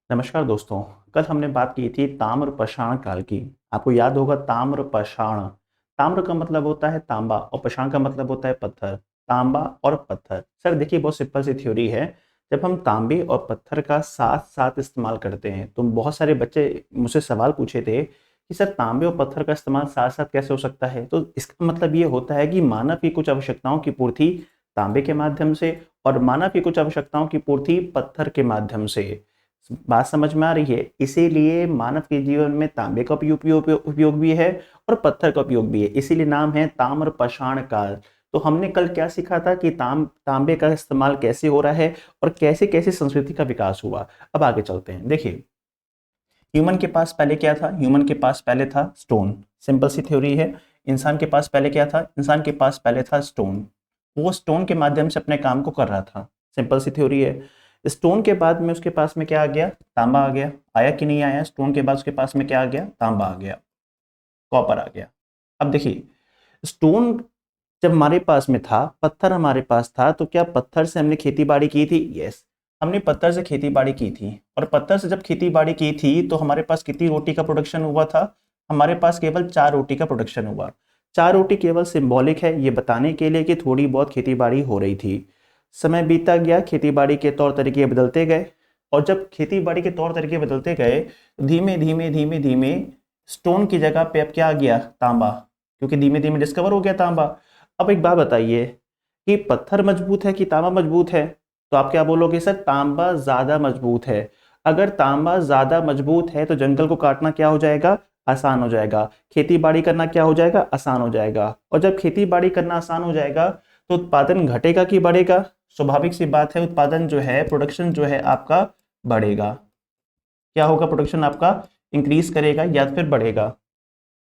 नमस्कार दोस्तों। कल हमने बात की थी ताम्र पाषाण काल की। आपको याद होगा ताम्र पाषाण। ताम्र का मतलब होता है तांबा और पाषाण का मतलब होता है पत्थर। तांबा और पत्थर। सर देखिए, बहुत सिंपल सी थ्योरी है। जब हम तांबे और पत्थर का साथ साथ इस्तेमाल करते हैं तो बहुत सारे बच्चे मुझसे सवाल पूछे थे कि सर तांबे और पत्थर का इस्तेमाल साथ साथ कैसे हो सकता है। तो इसका मतलब ये होता है कि मानव की कुछ आवश्यकताओं की पूर्ति तांबे के माध्यम से और मानव की कुछ आवश्यकताओं की पूर्ति पत्थर के माध्यम से। बात समझ में आ रही है। इसीलिए मानव के जीवन में तांबे का उपयोग भी है और पत्थर का उपयोग भी है। इसीलिए नाम है ताम्र पाषाण काल। तो हमने कल क्या सीखा था कि तांबे का इस्तेमाल कैसे हो रहा है और कैसे कैसे संस्कृति का विकास हुआ। अब आगे चलते हैं। देखिए, ह्यूमन के पास पहले क्या था? ह्यूमन के पास पहले था स्टोन। सिंपल सी थ्योरी है। इंसान के पास पहले क्या था? इंसान के पास पहले था स्टोन। वो स्टोन के माध्यम से अपने काम को कर रहा था। सिंपल सी थ्योरी है। स्टोन के बाद में उसके पास में क्या आ गया? तांबा आ गया। आया कि नहीं आया? स्टोन के बाद उसके पास में क्या आ गया? तांबा आ गया, कॉपर आ गया। अब देखिए, स्टोन जब हमारे पास में था, पत्थर हमारे पास था, तो क्या पत्थर से हमने खेती बाड़ी की थी? यस, हमने पत्थर से खेती बाड़ी की थी। और पत्थर से जब खेती बाड़ी की थी तो हमारे पास कितनी रोटी का प्रोडक्शन हुआ था? हमारे पास केवल 4 रोटी का प्रोडक्शन हुआ। 4 रोटी केवल सिंबॉलिक है, ये बताने के लिए कि थोड़ी बहुत खेती बाड़ी हो रही थी। समय बीतता गया, खेती बाड़ी के तौर तरीके बदलते गए। और जब खेती बाड़ी के तौर तरीके बदलते गए, धीमे धीमे धीमे धीमे स्टोन की जगह पे अब क्या आ गया? तांबा। क्योंकि धीमे धीमे डिस्कवर हो गया तांबा। अब एक बात बताइए कि पत्थर मजबूत है कि तांबा मजबूत है? तो आप क्या बोलोगे? सर तांबा ज्यादा मजबूत है। अगर तांबा ज्यादा मजबूत है तो जंगल को काटना क्या हो जाएगा? आसान हो जाएगा। खेती बाड़ी करना क्या हो जाएगा? आसान हो जाएगा। और जब खेती बाड़ी करना आसान हो जाएगा तो उत्पादन घटेगा कि बढ़ेगा? स्वाभाविक सी बात है, उत्पादन जो है, प्रोडक्शन जो है आपका बढ़ेगा। क्या होगा? प्रोडक्शन आपका इंक्रीज करेगा या फिर बढ़ेगा।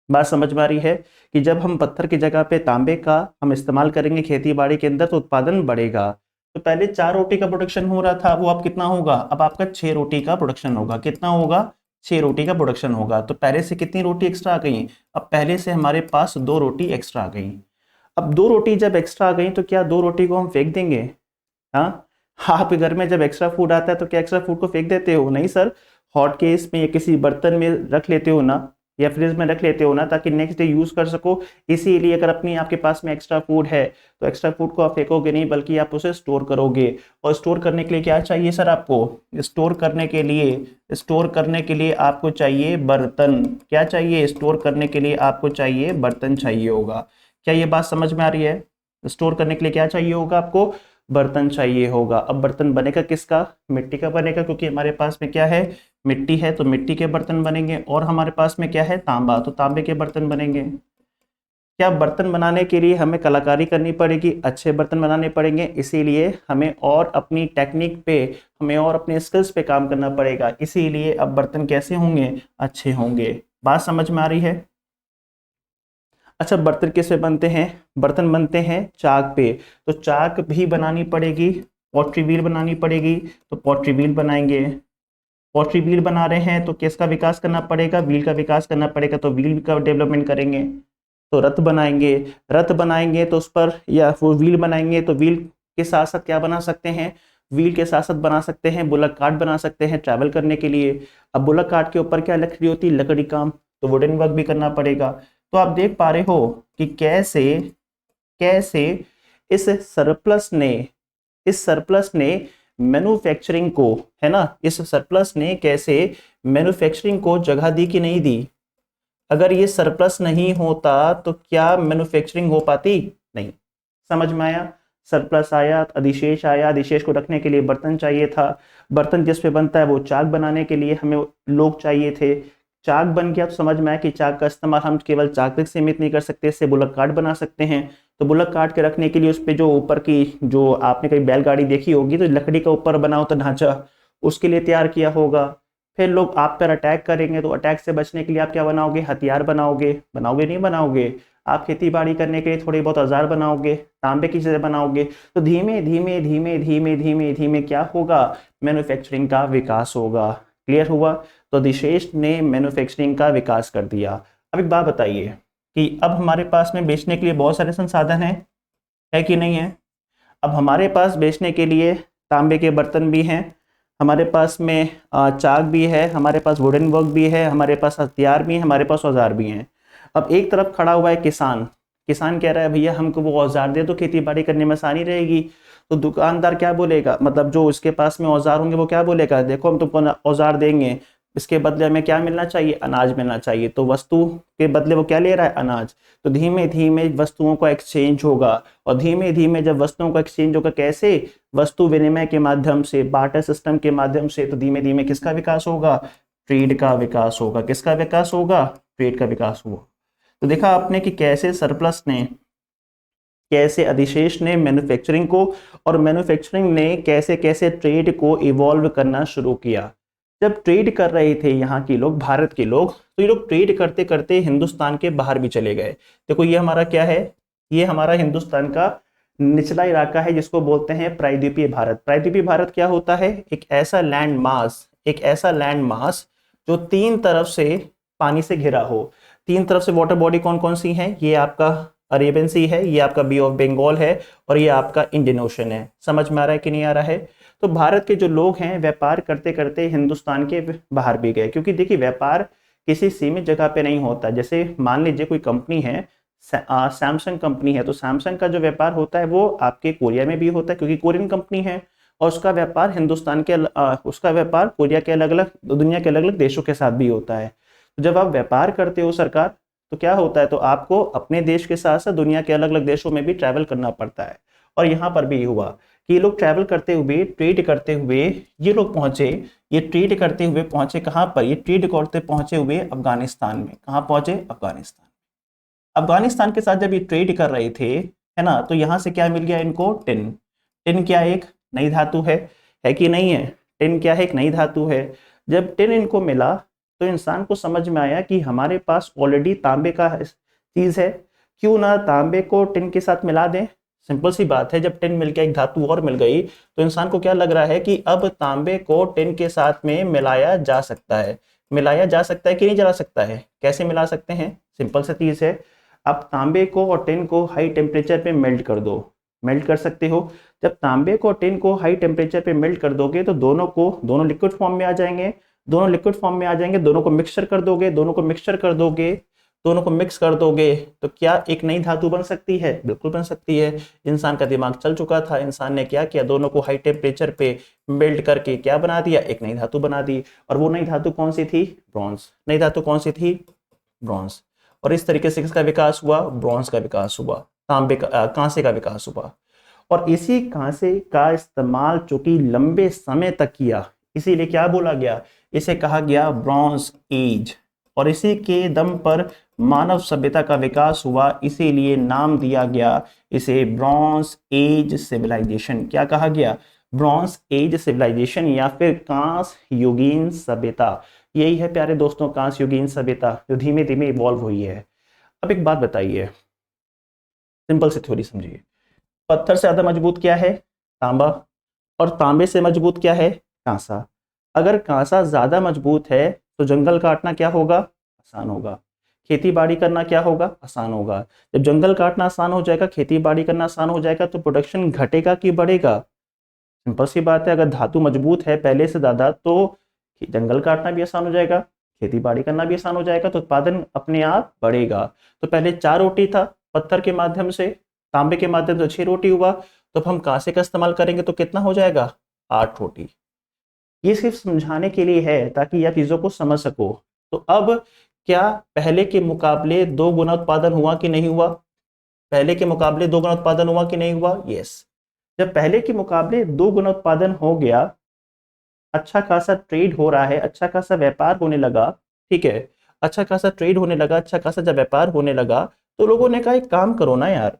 बात समझ में आ रही है कि जब हम पत्थर की जगह पे तांबे का हम इस्तेमाल करेंगे खेती बाड़ी के अंदर तो उत्पादन बढ़ेगा। तो पहले 4 रोटी का प्रोडक्शन हो रहा था, वो अब कितना होगा? अब आपका 6 रोटी का प्रोडक्शन होगा। कितना होगा? 6 रोटी का प्रोडक्शन होगा। तो पहले से कितनी रोटी एक्स्ट्रा आ गई? अब पहले से हमारे पास 2 रोटी एक्स्ट्रा आ गई। अब 2 रोटी जब एक्स्ट्रा आ गई तो क्या 2 रोटी को हम फेंक देंगे? हाँ। आपके घर में जब एक्स्ट्रा फूड आता है तो क्या एक्स्ट्रा फूड को फेंक देते हो? नहीं सर। हॉट केस में या किसी बर्तन में रख लेते हो ना, या फ्रिज में रख लेते हो ना, ताकि नेक्स्ट डे यूज कर सको। इसीलिए अगर अपनी आपके पास में एक्स्ट्रा फूड है तो एक्स्ट्रा फूड को आप फेंकोगे नहीं, बल्कि आप उसे स्टोर करोगे। और स्टोर करने के लिए क्या चाहिए सर आपको? स्टोर करने के लिए आपको चाहिए बर्तन। क्या चाहिए? स्टोर करने के लिए आपको चाहिए बर्तन चाहिए होगा। क्या ये बात समझ में आ रही है? स्टोर करने के लिए क्या चाहिए होगा आपको? बर्तन चाहिए होगा। अब बर्तन बनेगा किसका? मिट्टी का बनेगा, क्योंकि हमारे पास में क्या है? मिट्टी है, तो मिट्टी के बर्तन बनेंगे। और हमारे पास में क्या है? तांबा, तो तांबे के बर्तन बनेंगे। क्या बर्तन बनाने के लिए हमें कलाकारी करनी पड़ेगी? अच्छे बर्तन बनाने पड़ेंगे। इसीलिए हमें और अपनी टेक्निक पे, हमें और अपने स्किल्स पे काम करना पड़ेगा। इसीलिए अब बर्तन कैसे होंगे? अच्छे होंगे। बात समझ में आ रही है? अच्छा, बर्तन किस पे बनते हैं? बर्तन बनते हैं चाक पे। तो चाक भी बनानी पड़ेगी, पॉटरी व्हील बनानी पड़ेगी। तो पॉटरी व्हील बनाएंगे। पॉटरी व्हील बना रहे हैं तो किसका विकास करना पड़ेगा? व्हील का विकास करना पड़ेगा। तो व्हील का डेवलपमेंट करेंगे। तो रथ बनाएंगे। रथ बनाएंगे तो उस पर, या वो व्हील बनाएंगे तो व्हील के साथ साथ क्या बना सकते हैं? व्हील के साथ साथ बना सकते हैं बुलक कार्ट बना सकते हैं ट्रैवल करने के लिए। अब बुलक कार्ट के ऊपर क्या लकड़ी होती है? लकड़ी काम। तो वुडन वर्क भी करना पड़ेगा। तो आप देख पा रहे हो कि कैसे कैसे इस सरप्लस ने इस सरप्लस ने मैन्युफैक्चरिंग को, है ना, इस सरप्लस ने कैसे मैन्युफैक्चरिंग को जगह दी कि नहीं दी? अगर ये सरप्लस नहीं होता तो क्या मैन्युफैक्चरिंग हो पाती? नहीं। समझ में आया? सरप्लस आया, अधिशेष आया, अधिशेष को रखने के लिए बर्तन चाहिए था। बर्तन जिस पे बनता है वो चाक बनाने के लिए हमें लोग चाहिए थे। चाक बन गया तो समझ में आया कि चाक का इस्तेमाल हम केवल चाक तक सीमित नहीं कर सकते, इससे बुलक कार्ट बना सकते हैं। तो बुलक कार्ट के रखने के लिए उस पे जो ऊपर की, जो आपने कहीं बैलगाड़ी देखी होगी तो लकड़ी का ऊपर बना होता ढांचा, उसके लिए तैयार किया होगा। फिर लोग आप पर अटैक करेंगे तो अटैक से बचने के लिए आप क्या बनाओगे? हथियार बनाओगे। बनाओगे नहीं बनाओगे? आप खेती बाड़ी करने के लिए थोड़ी बहुत औजार बनाओगे, तांबे की चीजें बनाओगे। तो धीमे धीमे धीमे धीमे धीमे धीमे क्या होगा? मैन्युफैक्चरिंग का विकास होगा। क्लियर हुआ? तो अधिशेष ने मैन्युफैक्चरिंग का विकास कर दिया। अब एक बात बताइए कि अब हमारे पास में बेचने के लिए बहुत सारे संसाधन हैं, है कि नहीं है? अब हमारे पास बेचने के लिए तांबे के बर्तन भी हैं, हमारे पास में चाक भी है, हमारे पास वुडन वर्क भी है, हमारे पास हथियार भी है, हमारे पास औजार भी हैं। अब एक तरफ खड़ा हुआ है किसान, किसान कह रहा है भैया हमको वो औजार दे तो खेती बाड़ी करने में आसानी रहेगी। तो दुकानदार क्या बोलेगा, मतलब जो उसके पास में औजार होंगे वो क्या बोलेगा, देखो हम तुमको औजार देंगे, इसके बदले हमें क्या मिलना चाहिए, अनाज मिलना चाहिए। तो वस्तु के बदले वो क्या ले रहा है, अनाज। तो धीमे धीमे वस्तुओं का एक्सचेंज होगा, और धीमे धीमे जब वस्तुओं का एक्सचेंज होगा, कैसे, वस्तु विनिमय के माध्यम से, बार्टर सिस्टम के माध्यम से। तो धीमे धीमे किसका विकास होगा, ट्रेड का विकास होगा। किसका विकास होगा, ट्रेड का विकास होगा। तो देखा आपने कि कैसे सरप्लस ने, कैसे अधिशेष ने मैन्युफैक्चरिंग को, और मैन्युफैक्चरिंग ने कैसे कैसे ट्रेड को इवॉल्व करना शुरू किया। जब ट्रेड कर रहे थे यहाँ के लोग, भारत के लोग, तो ये लोग ट्रेड करते करते हिंदुस्तान के बाहर भी चले गए। देखो ये हमारा क्या है, ये हमारा हिंदुस्तान का निचला इलाका है जिसको बोलते हैं प्रायद्वीपीय भारत। प्रायद्वीपीय भारत क्या होता है, एक ऐसा लैंड मास, एक ऐसा लैंड मास जो तीन तरफ से पानी से घिरा हो। तीन तरफ से वाटर बॉडी कौन कौन सी हैं, ये आपका अरेबियन सी है, ये आपका बी ऑफ बंगाल है, और ये आपका इंडियन ओशन है। समझ में आ रहा है कि नहीं आ रहा है। तो भारत के जो लोग हैं व्यापार करते करते हिंदुस्तान के बाहर भी गए, क्योंकि देखिए व्यापार किसी सीमित जगह पे नहीं होता। जैसे मान लीजिए कोई कंपनी है, सैमसंग कंपनी है, तो सैमसंग का जो व्यापार होता है वो आपके कोरिया में भी होता है, क्योंकि कोरियन कंपनी है, और उसका व्यापार हिंदुस्तान के उसका व्यापार कोरिया के अलग अलग, दुनिया के अलग अलग देशों के साथ भी होता है। तो जब आप व्यापार करते हो सरकार, तो क्या होता है, तो आपको अपने देश के साथ साथ दुनिया के अलग अलग देशों में भी ट्रैवल करना पड़ता है। और यहाँ पर भी हुआ कि ये लोग ट्रैवल करते हुए, ट्रेड करते हुए ये लोग पहुंचे, ये ट्रेड करते हुए पहुंचे कहाँ पर, ये ट्रेड करते पहुंचे हुए अफगानिस्तान में। कहाँ पहुंचे, अफगानिस्तान। अफगानिस्तान के साथ जब ये ट्रेड कर रहे थे, है ना, तो यहाँ से क्या मिल गया इनको, टिन। टिन क्या एक नई धातु है कि नहीं है। टिन क्या है, एक नई धातु है। जब टिन इनको मिला तो इंसान को समझ में आया कि हमारे पास ऑलरेडी तांबे का चीज है, क्यों ना तांबे को टिन के साथ मिला दें। सिंपल सी बात है, जब टिन मिल गया, एक धातु और मिल गई, तो इंसान को क्या लग रहा है कि अब तांबे को टिन के साथ में मिलाया जा सकता है। मिलाया जा सकता है कि नहीं जा सकता है, कैसे मिला सकते हैं, सिंपल सी चीज है। आप तांबे को और टिन को हाई टेम्परेचर पे मेल्ट कर दो, मेल्ट कर सकते हो। जब तांबे को टिन को हाई टेम्परेचर पे मेल्ट कर दोगे तो दोनों लिक्विड फॉर्म में आ जाएंगे, दोनों लिक्विड फॉर्म में आ जाएंगे, दोनों को मिक्सचर कर दोगे, दोनों को मिक्सचर कर दोगे, दोनों को मिक्स कर दोगे, तो क्या एक नई धातु बन सकती है, बिल्कुल बन सकती है। इंसान का दिमाग चल चुका था, इंसान ने क्या किया, दोनों को हाई टेम्परेचर पे मेल्ट करके क्या बना दिया, एक नई धातु बना दी। और वो नई धातु कौन सी थी, ब्रॉन्ज। नई धातु कौन सी थी, ब्रॉन्ज। और इस तरीके से किसका विकास हुआ, ब्रॉन्ज का विकास हुआ, तांबे का, कांसे का विकास हुआ। और इसी कांसे का इस्तेमाल चूंकि लंबे समय तक किया, इसीलिए क्या बोला गया, इसे कहा गया ब्रॉन्ज एज। और इसी के दम पर मानव सभ्यता का विकास हुआ, इसीलिए नाम दिया गया इसे ब्रॉन्ज एज सिविलाइजेशन। क्या कहा गया, ब्रॉन्ज एज सिविलाइजेशन, या फिर कांस युगीन सभ्यता। यही है प्यारे दोस्तों, कांस युगीन सभ्यता, जो धीमे धीमे इवॉल्व हुई है। अब एक बात बताइए, सिंपल सी थ्योरी समझिए। पत्थर से ज्यादा मजबूत क्या है, तांबा, और तांबे से मजबूत क्या है, कांसा। अगर कांसा ज्यादा मजबूत है तो जंगल काटना क्या होगा, आसान होगा। खेती बाड़ी करना क्या होगा, आसान होगा। जब जंगल काटना आसान हो जाएगा, खेती बाड़ी करना आसान हो जाएगा, तो प्रोडक्शन घटेगा कि बढ़ेगा। सिंपल सी बात है, अगर धातु मजबूत है पहले से ज्यादा, तो जंगल काटना भी आसान हो जाएगा, खेती बाड़ी करना भी आसान हो जाएगा, तो उत्पादन अपने आप बढ़ेगा। तो पहले 4 रोटी था पत्थर के माध्यम से, तांबे के माध्यम से 6 रोटी हुआ, तो अब हम कांसे का इस्तेमाल करेंगे तो कितना हो जाएगा, 8 रोटी। ये सिर्फ समझाने के लिए है ताकि यह चीजों को समझ सको। तो अब क्या पहले के मुकाबले 2 गुना उत्पादन हुआ कि नहीं हुआ, पहले के मुकाबले 2 गुना उत्पादन हुआ कि नहीं हुआ, यस। जब पहले के मुकाबले 2 गुना उत्पादन हो गया, अच्छा खासा ट्रेड हो रहा है, अच्छा खासा व्यापार होने लगा, ठीक है, अच्छा खासा ट्रेड होने लगा, अच्छा खासा जब व्यापार होने लगा, तो लोगों ने कहा एक काम करो ना यार,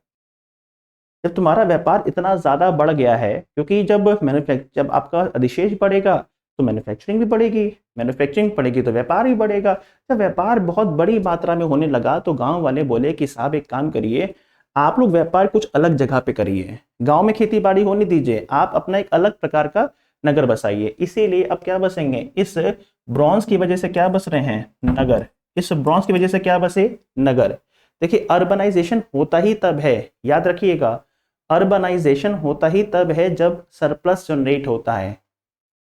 जब तुम्हारा व्यापार इतना ज्यादा बढ़ गया है, क्योंकि जब आपका अधिशेष बढ़ेगा तो मैन्युफैक्चरिंग भी बढ़ेगी, मैन्युफैक्चरिंग बढ़ेगी तो व्यापार भी बढ़ेगा। जब व्यापार बहुत बड़ी मात्रा में होने लगा तो गांव वाले बोले कि साहब एक काम करिए, आप लोग व्यापार कुछ अलग जगह पे करिए, गांव में खेती बाड़ी होने दीजिए, आप अपना एक अलग प्रकार का नगर बसाइए। इसीलिए अब क्या बसेंगे, इस ब्रॉन्ज की वजह से क्या बस रहे हैं, नगर। इस ब्रॉन्ज की वजह से क्या बसे, नगर। देखिए अर्बनाइजेशन होता ही तब है, याद रखिएगा, अर्बनाइजेशन होता ही तब है जब सरप्लस जनरेट होता है,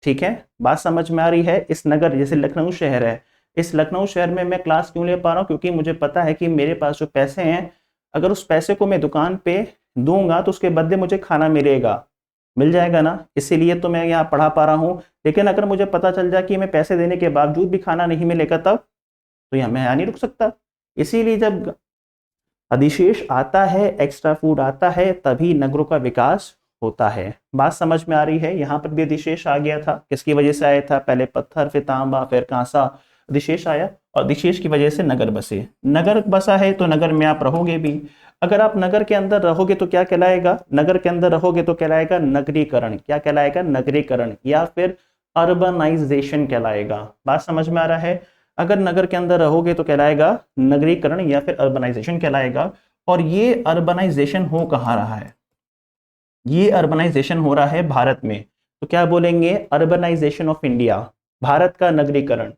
ठीक है, बात समझ में आ रही है। इस नगर, जैसे लखनऊ शहर है, इस लखनऊ शहर में मैं क्लास क्यों ले पा रहा हूँ? क्योंकि मुझे पता है कि मेरे पास जो पैसे हैं, अगर उस पैसे को मैं दुकान पे दूंगा तो उसके बदले मुझे खाना मिलेगा, मिल जाएगा ना, इसीलिए तो मैं यहाँ पढ़ा पा रहा हूँ। लेकिन अगर मुझे पता चल जाए कि मैं पैसे देने के बावजूद भी खाना नहीं मिलेगा, तब तो यहाँ मैं यहाँ नहीं रुक सकता। इसीलिए जब अधिशेष आता है, एक्स्ट्रा फूड आता है, तभी नगरों का विकास होता है। बात समझ में आ रही है? यहाँ पर भी अधिशेष आ गया था, किसकी वजह से आया था? पहले पत्थर, फिर तांबा, फिर कांसा, अधिशेष आया और अधिशेष की वजह से नगर बसे। नगर बसा है तो नगर में आप रहोगे भी। अगर आप नगर के अंदर रहोगे तो क्या कहलाएगा? नगर के अंदर रहोगे तो कहलाएगा नगरीकरण। क्या कहलाएगा? नगरीकरण, या फिर अर्बनाइजेशन कहलाएगा। बात समझ में आ रहा है? अगर नगर के अंदर रहोगे तो कहलाएगा नगरीकरण या फिर अर्बनाइजेशन कहलाएगा। और ये अर्बनाइजेशन हो कहाँ रहा है? ये अर्बनाइजेशन हो रहा है भारत में। तो क्या बोलेंगे? अर्बनाइजेशन ऑफ इंडिया, भारत का नगरीकरण।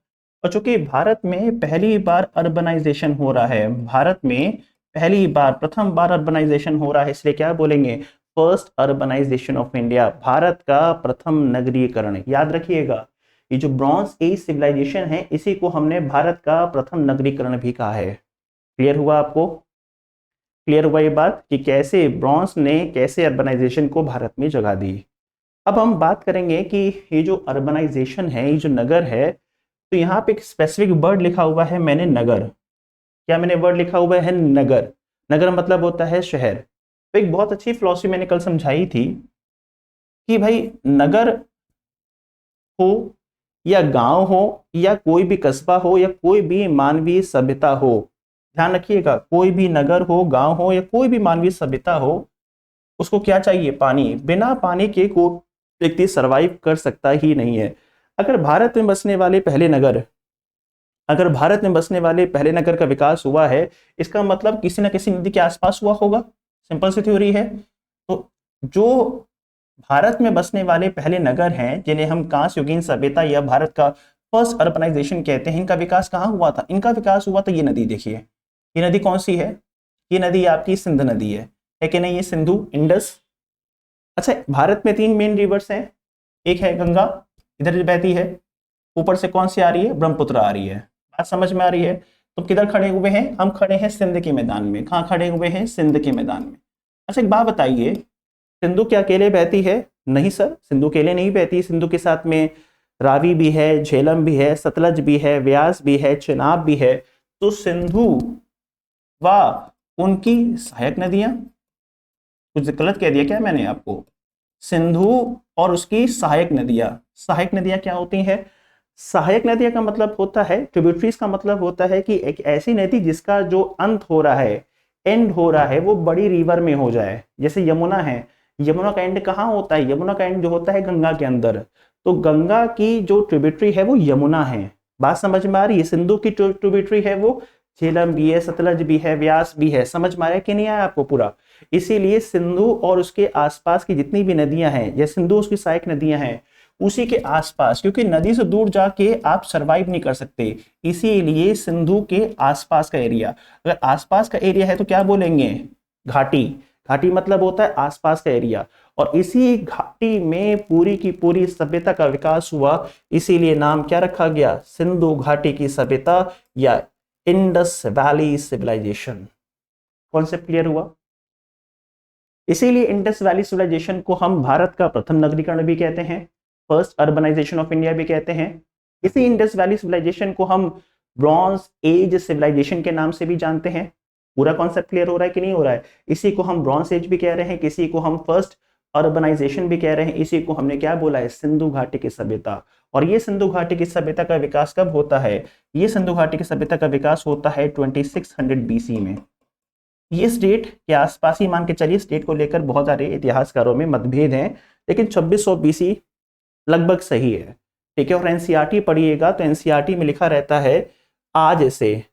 और चूंकि भारत में पहली बार अर्बनाइजेशन हो रहा है, भारत में पहली बार, प्रथम बार अर्बनाइजेशन हो रहा है, इसलिए क्या बोलेंगे? First urbanization of India, Bharat का प्रथम नगरीकरण। याद रखिएगा, ये जो ब्रॉन्ज एज सिविलाइजेशन है, इसी को हमने भारत का प्रथम नगरीकरण भी कहा है। क्लियर हुआ आपको? क्लियर हुआ ये बात कि कैसे ब्रॉन्ज ने कैसे अर्बनाइजेशन को भारत में जगह दी। अब हम बात करेंगे कि ये जो अर्बनाइजेशन है, ये जो नगर है, तो यहाँ पे एक स्पेसिफिक वर्ड लिखा हुआ है मैंने, नगर। क्या मैंने वर्ड लिखा हुआ है? नगर। नगर मतलब होता है शहर। तो एक बहुत अच्छी फिलॉसफी मैंने कल समझाई थी कि भाई नगर हो या गांव हो या कोई भी कस्बा हो या कोई भी मानवीय सभ्यता हो, ध्यान रखिएगा, कोई भी नगर हो, गांव हो या कोई भी मानवीय सभ्यता हो, उसको क्या चाहिए? पानी। बिना पानी के कोई व्यक्ति सरवाइव कर सकता ही नहीं है। अगर भारत में बसने वाले पहले नगर, अगर भारत में बसने वाले पहले नगर का विकास हुआ है, इसका मतलब किसी न किसी नदी के आसपास हुआ होगा। सिंपल सी थ्योरी है। तो जो भारत में बसने वाले पहले नगर हैं, जिन्हें हम कांस्य युगीन सभ्यता या भारत का फर्स्ट अर्बनाइजेशन कहते हैं, इनका विकास कहाँ हुआ था? इनका विकास हुआ था, ये नदी देखिए, ये नदी कौन सी है? ये नदी आपकी सिंध नदी है कि नहीं? ये सिंधु, इंडस। अच्छा, भारत में 3 मेन रिवर्स हैं। एक है गंगा, इधर बहती है, ऊपर से कौन सी आ रही है? ब्रह्मपुत्र आ रही है। बात समझ में आ रही है? तो किधर खड़े हुए हैं? हम खड़े हैं सिंध के मैदान में। कहाँ खड़े हुए हैं? सिंध के मैदान में। अच्छा, एक बात बताइए, सिंधु क्या अकेले बहती है? नहीं सर, सिंधु अकेले नहीं बहती। सिंधु के साथ में रावी भी है, झेलम भी है, सतलज भी है, व्यास भी है, चेनाब भी है। तो सिंधु व उनकी सहायक नदियां, कुछ गलत कह दिया क्या मैंने आपको? सिंधु और उसकी सहायक नदियां। सहायक नदियां क्या होती हैं? सहायक नदियां का मतलब होता है, ट्रिब्यूटरीज का मतलब होता है कि एक ऐसी नदी जिसका जो अंत हो रहा है, एंड हो रहा है, वो बड़ी रिवर में हो जाए। जैसे यमुना है, यमुना का एंड कहाँ होता है? यमुना का एंड जो होता है गंगा के अंदर। तो गंगा की जो ट्रिब्यूटरी है वो यमुना है। बात समझ में आ रही है? सिंधु की ट्रिब्यूटरी है वो झेलम भी है, सतलज भी है, व्यास भी है। समझ में आया कि नहीं आया आपको पूरा? इसीलिए सिंधु और उसके आसपास की जितनी भी नदियां हैं, या सिंधु उसकी सहायक नदियां हैं, उसी के आसपास, क्योंकि नदी से दूर जाके आप सरवाइव नहीं कर सकते, इसीलिए सिंधु के आसपास का एरिया। अगर आसपास का एरिया है तो क्या बोलेंगे? घाटी। घाटी मतलब होता है आसपास का एरिया। और इसी घाटी में पूरी की पूरी सभ्यता का विकास हुआ, इसीलिए नाम क्या रखा गया? सिंधु घाटी की सभ्यता या Indus valley civilization. Concept clear हुआ? इसीलिए इंडस वैली सिविलाइजेशन को हम भारत का प्रथम नगरीकरण भी कहते हैं, फर्स्ट अर्बनाइजेशन ऑफ इंडिया भी कहते हैं। इसी इंडस वैली सिविलाइजेशन को हम ब्रॉन्ज एज सिविलाइजेशन के नाम से भी जानते हैं। पूरा कॉन्सेप्ट क्लियर हो रहा है कि नहीं हो रहा है? इसी को हम ब्रॉन्ज एज भी कह रहे हैं, किसी को हम फर्स्ट अर्बनाइजेशन भी कह रहे हैं, इसी को हमने क्या बोला है? सिंधु घाटी की सभ्यता। और ये सिंधु घाटी की सभ्यता का विकास कब होता है? ये सिंधु घाटी की सभ्यता का विकास होता है 2600 बीसी में। ये स्टेट के आसपास ही मान के चलिए, स्टेट को लेकर बहुत सारे इतिहासकारों में मतभेद हैं, लेकिन 2600 बीसी लगभग सही है। ठीक है। और एनसीईआरटी पढ़िएगा तो एनसीईआरटी में लिखा रहता है आज से,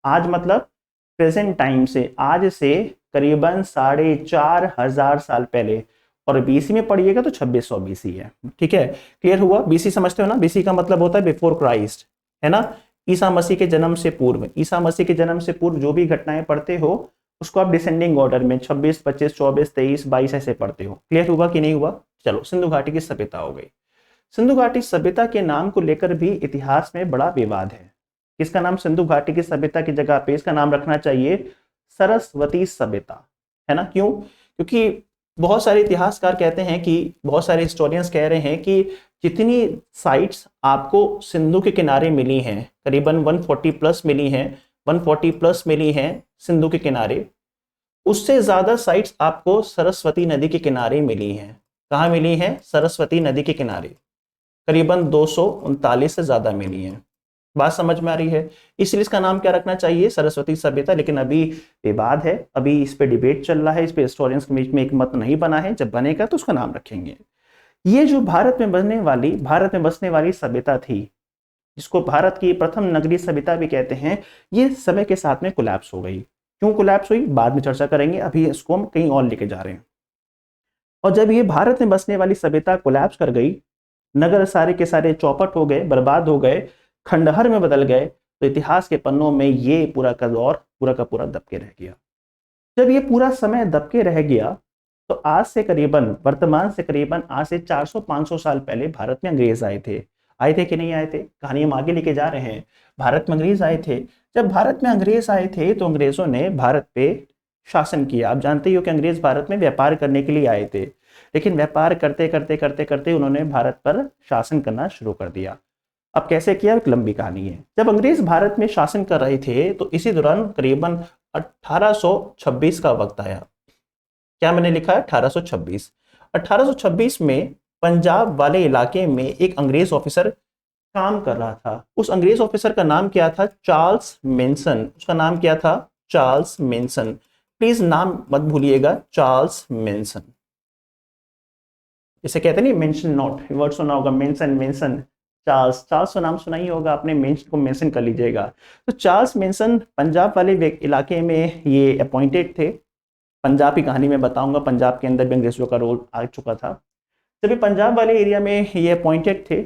आज मतलब प्रेजेंट टाइम से, आज से करीबन 4500 साल पहले। और बीसी में पढ़िएगा तो 2600 बीसी है। ठीक है, क्लियर हुआ? बीसी समझते हो ना? बीसी का मतलब होता है बिफोर क्राइस्ट, है ना? ईसा मसीह के जन्म से पूर्व। ईसा मसीह के जन्म से पूर्व जो भी घटनाएं पढ़ते हो उसको आप डिसेंडिंग ऑर्डर में 26, 25, 24, 23, 22 ऐसे पढ़ते हो। क्लियर हुआ कि नहीं हुआ? चलो, सिंधु घाटी की सभ्यता हो गई। सिंधु घाटी सभ्यता के नाम को लेकर भी इतिहास में बड़ा विवाद है। किसका नाम सिंधु घाटी की सभ्यता की जगह पे इसका नाम रखना चाहिए सरस्वती सभ्यता, है ना? क्यों? क्योंकि बहुत सारे इतिहासकार कहते हैं कि, बहुत सारे हिस्टोरियंस कह रहे हैं कि जितनी साइट्स आपको सिंधु के किनारे मिली हैं, करीबन 140 प्लस मिली हैं, 140 प्लस मिली हैं सिंधु के किनारे, उससे ज्यादा साइट्स आपको सरस्वती नदी के किनारे मिली हैं। कहाँ मिली हैं? सरस्वती नदी के किनारे, करीबन 239 से ज्यादा मिली हैं। बात समझ में आ रही है? इसलिए इसका नाम क्या रखना चाहिए? सरस्वती सभ्यता। लेकिन अभी विवाद है, अभी इस पे डिबेट चल रहा है, इस पे हिस्टोरियंस के बीच में एक मत नहीं बना है। जब बनेगा तो उसका नाम रखेंगे। ये जो भारत में बसने वाली सभ्यता थी, जिसको भारत की प्रथम नगरीय सभ्यता भी कहते हैं, ये समय के साथ में कोलैप्स हो गई। क्यों कोलैप्स हुई बाद में चर्चा करेंगे, अभी इसको हम कहीं और लेके जा रहे हैं। और जब ये भारत में बसने वाली सभ्यता कोलैप्स कर गई, नगर सारे के सारे चौपट हो गए, बर्बाद हो गए, खंडहर में बदल गए, तो इतिहास के पन्नों में ये पूरा का दौर पूरा का पूरा दबके रह गया। जब ये पूरा समय दबके रह गया तो आज से करीबन, वर्तमान से करीबन आज से 400-500 साल पहले भारत में अंग्रेज आए थे कि नहीं आए थे? कहानी हम आगे लेके जा रहे हैं। भारत में अंग्रेज आए थे। जब भारत में अंग्रेज आए थे तो अंग्रेजों ने भारत पे शासन किया। आप जानते ही हो कि अंग्रेज भारत में व्यापार करने के लिए आए थे, लेकिन व्यापार करते करते करते करते उन्होंने भारत पर शासन करना शुरू कर दिया। अब कैसे किया, एक लंबी कहानी है। जब अंग्रेज भारत में शासन कर रहे थे तो इसी दौरान करीबन 1826 का वक्त आया। क्या मैंने लिखा है? 1826। 1826 में पंजाब वाले इलाके में एक अंग्रेज ऑफिसर काम कर रहा था। उस अंग्रेज ऑफिसर का नाम क्या था? Charles mention. उसका नाम क्या था? Charles mention. प्लीज नाम मत भूलिएगा, चार्ल्स मेंसन। इसे कहते नहीं मेंशन नोट, वर्ड सुना होगा, मेंशन मेंशन, चार्ल्स का नाम सुना ही होगा आपने, मेंशन को मेंशन कर लीजिएगा। तो चार्ल्स मेंसन पंजाब वाले इलाके में ये अपॉइंटेड थे। पंजाब की कहानी में बताऊंगा, पंजाब के अंदर भी अंग्रेजों का रोल आ चुका था। जब ये पंजाब वाले एरिया में ये अपॉइंटेड थे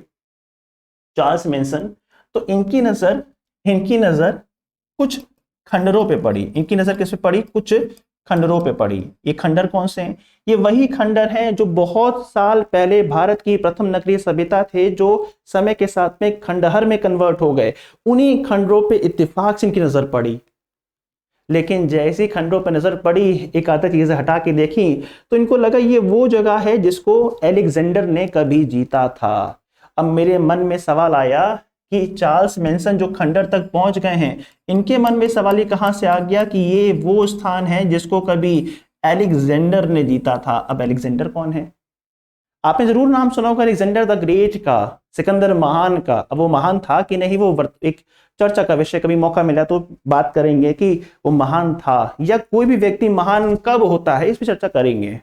चार्ल्स मेंसन, तो इनकी नजर कुछ खंडरों पे पड़ी। इनकी नजर किस पे पड़ी? कुछ खंडरों पे पड़ी। ये खंडर कौन से हैं? ये वही खंडर हैं जो बहुत साल पहले भारत की प्रथम नगरीय सभ्यता थे, जो समय के साथ में खंडहर में कन्वर्ट हो गए। उन्हीं खंडरों पे इत्तेफाक से इनकी नजर पड़ी। लेकिन जैसी खंडरों पर नजर पड़ी, एक आधा चीजें हटा के देखी, तो इनको लगा ये वो जगह है जिसको अलेक्जेंडर ने कभी जीता था। अब मेरे मन में सवाल आया कि चार्ल्स मेंसन जो खंडर तक पहुंच गए हैं, इनके मन में सवाल ये कहां से आ गया कि ये वो स्थान है जिसको कभी अलेक्जेंडर ने जीता था। अब अलेक्जेंडर कौन है? आपने जरूर नाम सुना होगा अलेक्जेंडर द ग्रेट का, सिकंदर महान का। अब वो महान था कि नहीं, वो एक चर्चा का विषय, कभी मौका मिला तो बात करेंगे कि वो महान था, या कोई भी व्यक्ति महान कब होता है, इस पर चर्चा करेंगे।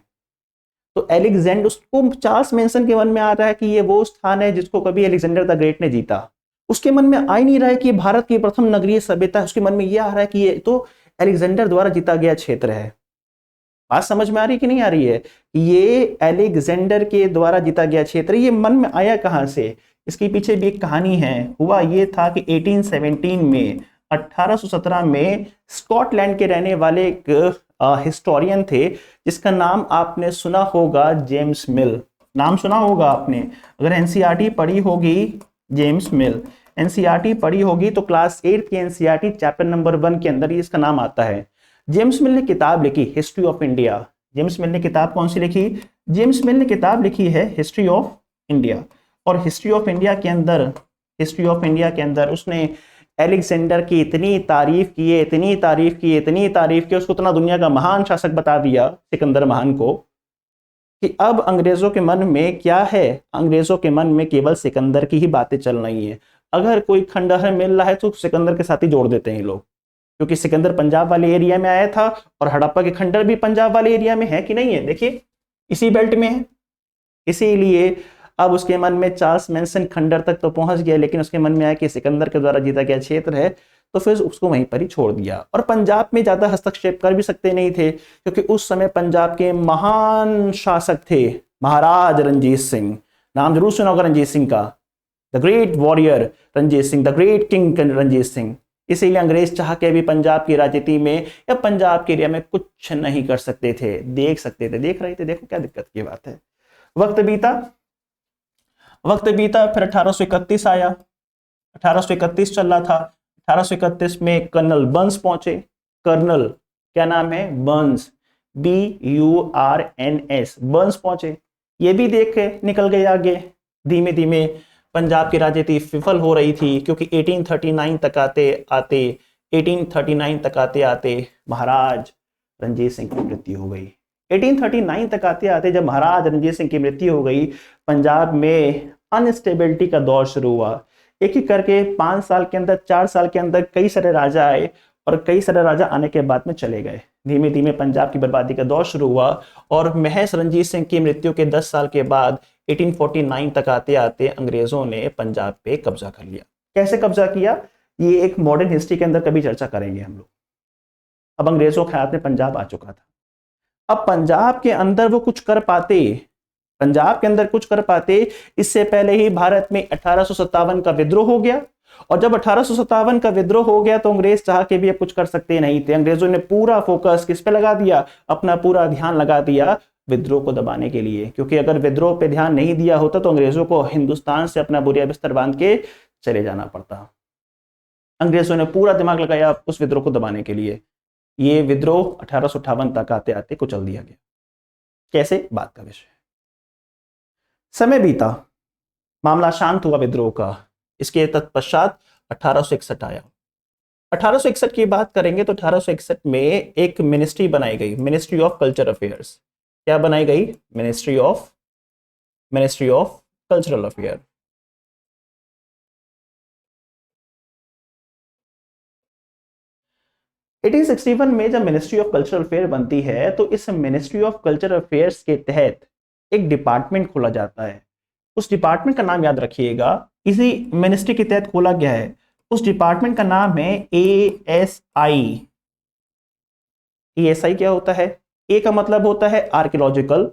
तो अलेक्जेंडर, उसको चार्ल्स मेंसन के मन में आ रहा है कि ये वो स्थान है जिसको कभी अलेक्जेंडर द ग्रेट ने जीता। उसके मन में आ ही नहीं रहा है कि भारत की प्रथम नगरीय सभ्यता है, उसके मन में यह आ रहा है कि ये तो अलेक्जेंडर द्वारा जीता गया क्षेत्र है। बात समझ में आ रही कि नहीं आ रही है? ये अलेक्जेंडर के द्वारा जीता गया क्षेत्र, ये मन में आया कहां से? इसके पीछे भी एक कहानी है। हुआ ये था कि 1817 में स्कॉटलैंड के रहने वाले एक हिस्टोरियन थे, जिसका नाम आपने सुना होगा, जेम्स मिल। नाम सुना होगा आपने, अगर एनसीईआरटी पढ़ी होगी, जेम्स मिल एनसीईआरटी पढ़ी होगी तो क्लास 8 की एनसीईआरटी चैप्टर नंबर 1 के अंदर ही इसका नाम आता है। जेम्स मिल ने किताब लिखी हिस्ट्री ऑफ इंडिया। जेम्स मिल ने किताब कौन सी लिखी? जेम्स मिल ने किताब लिखी है हिस्ट्री ऑफ इंडिया। और हिस्ट्री ऑफ इंडिया के अंदर उसने अलेक्जेंडर की इतनी तारीफ की, उसको इतना दुनिया का महान शासक बता दिया, सिकंदर महान को, कि अब अंग्रेजों के मन में क्या है? अंग्रेजों के मन में केवल सिकंदर की ही बातें चल रही हैं। अगर कोई खंडहर मिल रहा है तो सिकंदर के साथ ही जोड़ देते हैं लोग, क्योंकि सिकंदर पंजाब वाले एरिया में आया था और हड़प्पा के खंडर भी पंजाब वाले एरिया में है कि नहीं है? देखिए इसी बेल्ट में है। इसीलिए अब उसके मन में चार्ल्स मेंसन खंडर तक तो पहुंच गया, लेकिन उसके मन में आया कि सिकंदर के द्वारा जीता गया क्षेत्र है, तो फिर उसको वहीं पर ही छोड़ दिया। और पंजाब में ज्यादा हस्तक्षेप कर भी सकते नहीं थे, क्योंकि उस समय पंजाब के महान शासक थे महाराज रणजीत सिंह। नाम जरूर सुना होगा रणजीत सिंह का, the great warrior Ranjit Singh, the great king Ranjit Singh. इसीलिए अंग्रेज चाह के भी पंजाब की राजनीति में या पंजाब के एरिया में कुछ नहीं कर सकते थे। देख सकते थे, देख रहे थे, देखो क्या दिक्कत की बात है। वक्त बीता, वक्त बीता, फिर 1831 आया, 1831 चल रहा था। 1831 में कर्नल बर्न्स पहुंचे। कर्नल क्या नाम है? बर्न्स, BURNS, बर्न्स पहुंचे। ये भी देख के निकल गए आगे। धीमे धीमे पंजाब की राजनीति विफल हो रही थी, क्योंकि 1839 तक आते आते 1839 तक आते आते महाराज रणजीत सिंह की मृत्यु हो गई। 1839 तक आते आते जब महाराज रणजीत सिंह की मृत्यु हो गई, पंजाब में अनस्टेबिलिटी का दौर शुरू हुआ। एक एक करके 5 साल के अंदर, 4 साल के अंदर कई सारे राजा आए, और कई सारे राजा आने के बाद में चले गए। धीमे धीमे पंजाब की बर्बादी का दौर शुरू हुआ, और महज रणजीत सिंह की मृत्यु के 10 साल के बाद 1849 तक आते आते अंग्रेजों ने पंजाब पे कब्जा कर लिया। कैसे कब्जा किया, ये एक मॉडर्न हिस्ट्री के अंदर कभी चर्चा करेंगे हम लोग। अब अंग्रेजों के हाथ में पंजाब आ चुका था। अब पंजाब के अंदर वो कुछ कर पाते, पंजाब के अंदर कुछ कर पाते, इससे पहले ही भारत में 1857 का विद्रोह हो गया। और जब 1857 का विद्रोह हो गया तो अंग्रेज चाह के भी अब कुछ कर सकते नहीं थे। अंग्रेजों ने पूरा फोकस किस पे लगा दिया? अपना पूरा ध्यान लगा दिया विद्रोह को दबाने के लिए, क्योंकि अगर विद्रोह पे ध्यान नहीं दिया होता तो अंग्रेजों को हिंदुस्तान से अपना बोरिया बिस्तर बांध के चले जाना पड़ता। अंग्रेजों ने पूरा दिमाग लगाया उस विद्रोह को दबाने के लिए। ये विद्रोह 1858 तक आते आते कुचल दिया गया। कैसे? बात का विषय। समय बीता, मामला शांत हुआ विद्रोह का। इसके तत्पश्चात 1861 आया। 1861 की बात करेंगे तो 1861 में एक मिनिस्ट्री बनाई गई, मिनिस्ट्री ऑफ कल्चर अफेयर्स। क्या बनाई गई? Ministry of cultural affair. Eighteen 61 में जब मिनिस्ट्री ऑफ कल्चरल अफेयर बनती है तो इस मिनिस्ट्री ऑफ कल्चरल अफेयर्स के तहत एक डिपार्टमेंट खोला जाता है। उस डिपार्टमेंट का नाम याद रखिएगा, इसी मिनिस्ट्री के तहत खोला गया है। उस डिपार्टमेंट का नाम है ASI। ASI क्या होता है? ए का मतलब होता है archaeological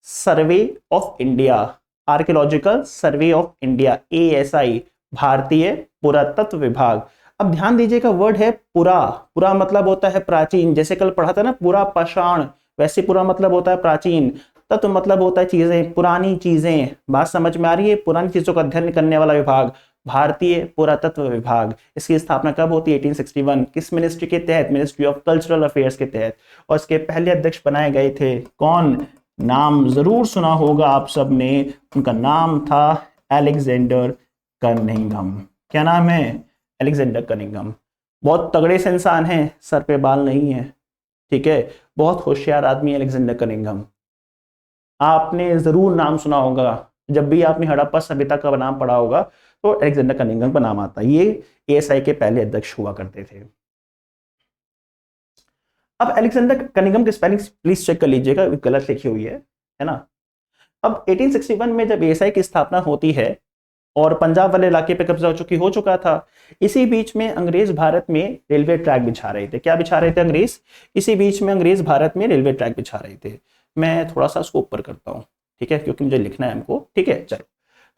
survey of India. Archaeological survey of India, ASI, भारतीय पुरातत्व विभाग। अब ध्यान दीजिएगा, वर्ड है पुरा। पुरा मतलब होता है प्राचीन। जैसे कल पढ़ा था ना पुरा पाषाण, वैसे पुरा मतलब होता है प्राचीन। तत्व मतलब होता है चीजें, पुरानी चीजें। बात समझ में आ रही है? पुरानी चीजों का अध्ययन करने वाला विभाग, भारतीय पुरातत्व विभाग। इसकी स्थापना कब होती है? 1861। किस मिनिस्ट्री के तहत? मिनिस्ट्री ऑफ कल्चरल अफेयर्स के तहत। और इसके पहले अध्यक्ष बनाए गए थे कौन? नाम जरूर सुना होगा आप सबने, उनका नाम था अलेक्जेंडर कनिंघम। क्या नाम है? Alexander Cunningham. बहुत तगड़े से इंसान हैं, सर पे बाल नहीं है, ठीक है। बहुत होशियार आदमी अलेक्जेंडर कनिंघम। आपने जरूर नाम सुना होगा, जब भी आपने हड़प्पा सभ्यता का नाम पढ़ा होगा तो अलेक्जेंडर कनिंघम का नाम आता है। ये ASI के पहले अध्यक्ष हुआ करते थे। अब अलेक्जेंडर कनिंघम की स्पेलिंग प्लीज चेक कर लीजिएगा, गलत लिखी हुई है ना। अब 1861 में जब ASI की स्थापना होती है और पंजाब वाले इलाके पे कब्जा हो चुका था, इसी बीच में अंग्रेज भारत में रेलवे ट्रैक बिछा रहे थे। क्या बिछा रहे थे अंग्रेज? इसी बीच में अंग्रेज भारत में रेलवे ट्रैक बिछा रहे थे। मैं थोड़ा सा इसको ऊपर करता हूँ, ठीक है, क्योंकि मुझे लिखना है हमको, ठीक है। चलो,